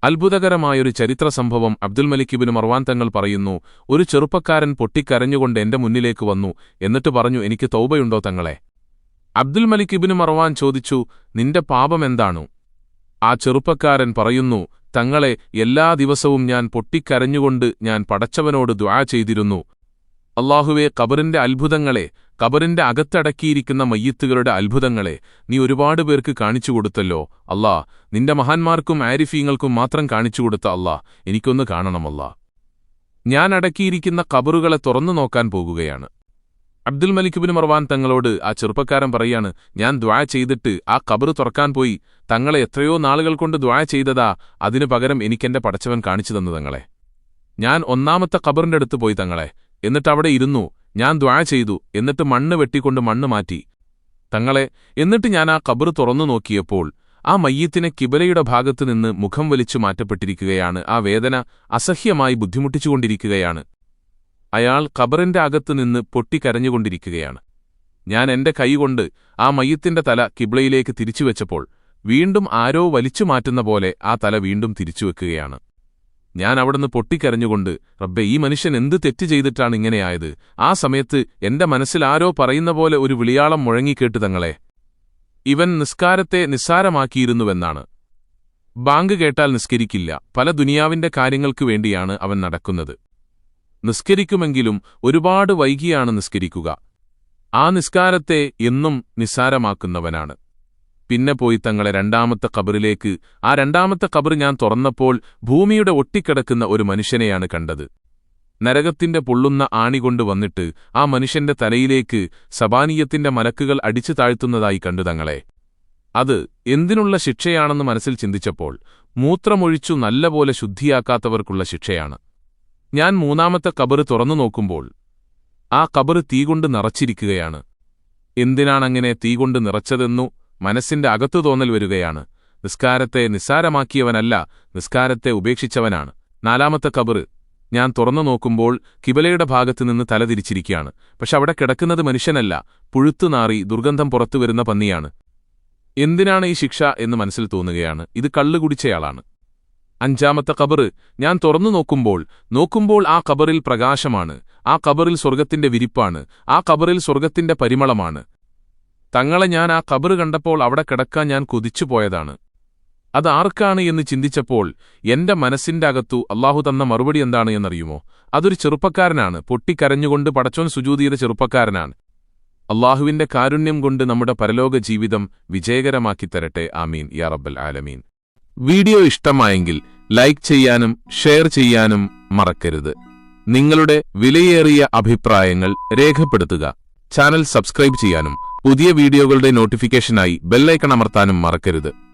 അത്ഭുതകരമായൊരു ചരിത്ര സംഭവം അബ്ദുൽ മലിക് ഇബ്നു മർവാൻ തങ്ങൾ പറയുന്നു: ഒരു ചെറുപ്പക്കാരൻ പൊട്ടിക്കരഞ്ഞുകൊണ്ട് എന്റെ മുന്നിലേക്ക് വന്നു. എന്നിട്ട് പറഞ്ഞു: എനിക്ക് തൗബയുണ്ടോ തങ്ങളെ? അബ്ദുൽ മലിക് ഇബ്നു മർവാൻ ചോദിച്ചു: നിന്റെ പാപമെന്താണു? ആ ചെറുപ്പക്കാരൻ പറയുന്നു: തങ്ങളെ, എല്ലാ ദിവസവും ഞാൻ പൊട്ടിക്കരഞ്ഞുകൊണ്ട് ഞാൻ പടച്ചവനോട് ദുആ ചെയ്തിരുന്നു. അല്ലാഹുവേ, ഖബറിന്റെ അത്ഭുതങ്ങളെ, ഖബറിന്റെ അകത്തടക്കിയിരിക്കുന്ന മയ്യിത്തുകളുടെ അത്ഭുതങ്ങളെ നീ ഒരുപാട് പേർക്ക് കാണിച്ചുകൊടുത്തല്ലോ അല്ലാ. നിന്റെ മഹാന്മാർക്കും ആരിഫീങ്ങൾക്കും മാത്രം കാണിച്ചുകൊടുത്ത അല്ലാ, എനിക്കൊന്ന് കാണണമല്ലാ. ഞാൻ അടക്കിയിരിക്കുന്ന ഖബറുകളെ തുറന്നു നോക്കാൻ പോകുകയാണ്. അബ്ദുൽ മലിക് ഇബ്നു മർവാൻ തങ്ങളോട് ആ ചെറുപ്പക്കാരൻ പറയാണ്: ഞാൻ ദുആ ചെയ്തിട്ട് ആ ഖബർ തുറക്കാൻ പോയി. തങ്ങളെ എത്രയോ നാളുകൾ കൊണ്ട് ദുആ ചെയ്തതാ, അതിനു പകരം എനിക്കെന്റെ പടച്ചവൻ കാണിച്ചു തന്നു തങ്ങളെ. ഞാൻ ഒന്നാമത്തെ ഖബറിന്റെ അടുത്ത് പോയി തങ്ങളെ, എന്നിട്ടവിടെ ഇരുന്നു. ഞാൻ ദുആ ചെയ്തു, എന്നിട്ട് മണ്ണ് വെട്ടിക്കൊണ്ട് മണ്ണ് മാറ്റി. തങ്ങളെ, എന്നിട്ട് ഞാൻ ആ ഖബർ തുറന്നു നോക്കിയപ്പോൾ ആ മയ്യിത്തിനെ കിബലയുടെ ഭാഗത്തുനിന്ന് മുഖം വലിച്ചു മാറ്റപ്പെട്ടിരിക്കുകയാണ്. ആ വേദന അസഹ്യമായി ബുദ്ധിമുട്ടിച്ചുകൊണ്ടിരിക്കുകയാണ്. അയാൾ ഖബറിന്റെ അകത്തുനിന്ന് പൊട്ടിക്കരഞ്ഞുകൊണ്ടിരിക്കുകയാണ്. ഞാൻ എന്റെ കൈകൊണ്ട് ആ മയ്യിത്തിന്റെ തല കിബ്ലയിലേക്ക് തിരിച്ചുവെച്ചപ്പോൾ വീണ്ടും ആരോ വലിച്ചു മാറ്റുന്ന പോലെ ആ തല വീണ്ടും തിരിച്ചുവെക്കുകയാണ്. ഞാൻ അവിടുന്ന് പൊട്ടിക്കരഞ്ഞുകൊണ്ട്, റബ്ബേ, ഈ മനുഷ്യൻ എന്ത് തെറ്റ് ചെയ്തിട്ടാണ് ഇങ്ങനെയായത്? ആ സമയത്ത് എന്റെ മനസ്സിൽ ആരോ പറയുന്ന പോലെ ഒരു വിളിയാളം മുഴങ്ങിക്കേട്ടു, തങ്ങളെ, ഇവൻ നിസ്കാരത്തെ നിസ്സാരമാക്കിയിരുന്നുവെന്നാണ്. ബാങ്ക് കേട്ടാൽ നിസ്കരിക്കില്ല. പല ദുനിയാവിന്റെ കാര്യങ്ങൾക്കു വേണ്ടിയാണ് അവൻ നടക്കുന്നത്. നിസ്കരിക്കുമെങ്കിലും ഒരുപാട് വൈകിയാണ് നിസ്കരിക്കുക. ആ നിസ്കാരത്തെ എന്നും നിസ്സാരമാക്കുന്നവനാണ്. പിന്നെ പോയി തങ്ങളെ രണ്ടാമത്തെ ഖബറിലേക്ക്. ആ രണ്ടാമത്തെ ഖബർ ഞാൻ തുറന്നപ്പോൾ ഭൂമിയുടെ ഒട്ടിക്കിടക്കുന്ന ഒരു മനുഷ്യനെയാണ് കണ്ടത്. നരകത്തിന്റെ പൊള്ളുന്ന ആണികൊണ്ട് വന്നിട്ട് ആ മനുഷ്യന്റെ തലയിലേക്ക് സബാനീയത്തിന്റെ മലക്കുകൾ അടിച്ചു താഴ്ത്തുന്നതായി കണ്ടു തങ്ങളെ. അത് എന്തിനുള്ള ശിക്ഷയാണെന്ന് മനസ്സിൽ ചിന്തിച്ചപ്പോൾ മൂത്രമൊഴിച്ചു നല്ലപോലെ ശുദ്ധിയാക്കാത്തവർക്കുള്ള ശിക്ഷയാണ്. ഞാൻ മൂന്നാമത്തെ ഖബർ തുറന്നു നോക്കുമ്പോൾ ആ ഖബർ തീകൊണ്ട് നിറച്ചിരിക്കുകയാണ്. എന്തിനാണങ്ങനെ തീകൊണ്ട് നിറച്ചതെന്നു മനസ്സിന്റെ അകത്തു തോന്നൽ വരികയാണ്. നിസ്കാരത്തെ നിസ്സാരമാക്കിയവനല്ല, നിസ്കാരത്തെ ഉപേക്ഷിച്ചവനാണ്. നാലാമത്തെ ഖബർ ഞാൻ തുറന്നു നോക്കുമ്പോൾ കിബലയുടെ ഭാഗത്തുനിന്ന് തല തിരിച്ചിരിക്കുകയാണ്. പക്ഷെ അവിടെ കിടക്കുന്നത് മനുഷ്യനല്ല, പുഴുത്തുനാറി ദുർഗന്ധം പുറത്തുവരുന്ന പന്നിയാണ്. എന്തിനാണ് ഈ ശിക്ഷ എന്ന് മനസ്സിൽ തോന്നുകയാണ്. ഇത് കള്ളുകുടിച്ചയാളാണ്. അഞ്ചാമത്തെ ഖബർ ഞാൻ തുറന്നു നോക്കുമ്പോൾ ആ ഖബറിൽ പ്രകാശമാണ്. ആ ഖബറിൽ സ്വർഗത്തിന്റെ വിരിപ്പാണ്. ആ ഖബറിൽ സ്വർഗത്തിന്റെ പരിമളമാണ്. തങ്ങളെ, ഞാൻ ആ ഖബർ കണ്ടപ്പോൾ അവിടെ കിടക്കാൻ ഞാൻ കൊതിച്ചുപോയതാണ്. അത് ആർക്കാണ് എന്ന് ചിന്തിച്ചപ്പോൾ എന്റെ മനസ്സിന്റെ അകത്തു അല്ലാഹു തന്ന മറുപടി എന്താണ് എന്നറിയുമോ? അതൊരു ചെറുപ്പക്കാരനാണ്. പൊട്ടിക്കരഞ്ഞുകൊണ്ട് പടച്ചോൻ സുജൂദ് ചെയ്ത ചെറുപ്പക്കാരനാണ്. അല്ലാഹുവിന്റെ കാരുണ്യം കൊണ്ട് നമ്മുടെ പരലോക ജീവിതം വിജയകരമാക്കി തരട്ടെ. ആമീൻ യാ റബ്ബൽ ആലമീൻ. വീഡിയോ ഇഷ്ടമായെങ്കിൽ ലൈക്ക് ചെയ്യാനും ഷെയർ ചെയ്യാനും മറക്കരുത്. നിങ്ങളുടെ വിലയേറിയ അഭിപ്രായങ്ങൾ രേഖപ്പെടുത്തുക. ചാനൽ സബ്സ്ക്രൈബ് ചെയ്യാനും പുതിയ വീഡിയോകളുടെ നോട്ടിഫിക്കേഷനായി ബെല്ലൈക്കൺ അമർത്താനും മറക്കരുത്.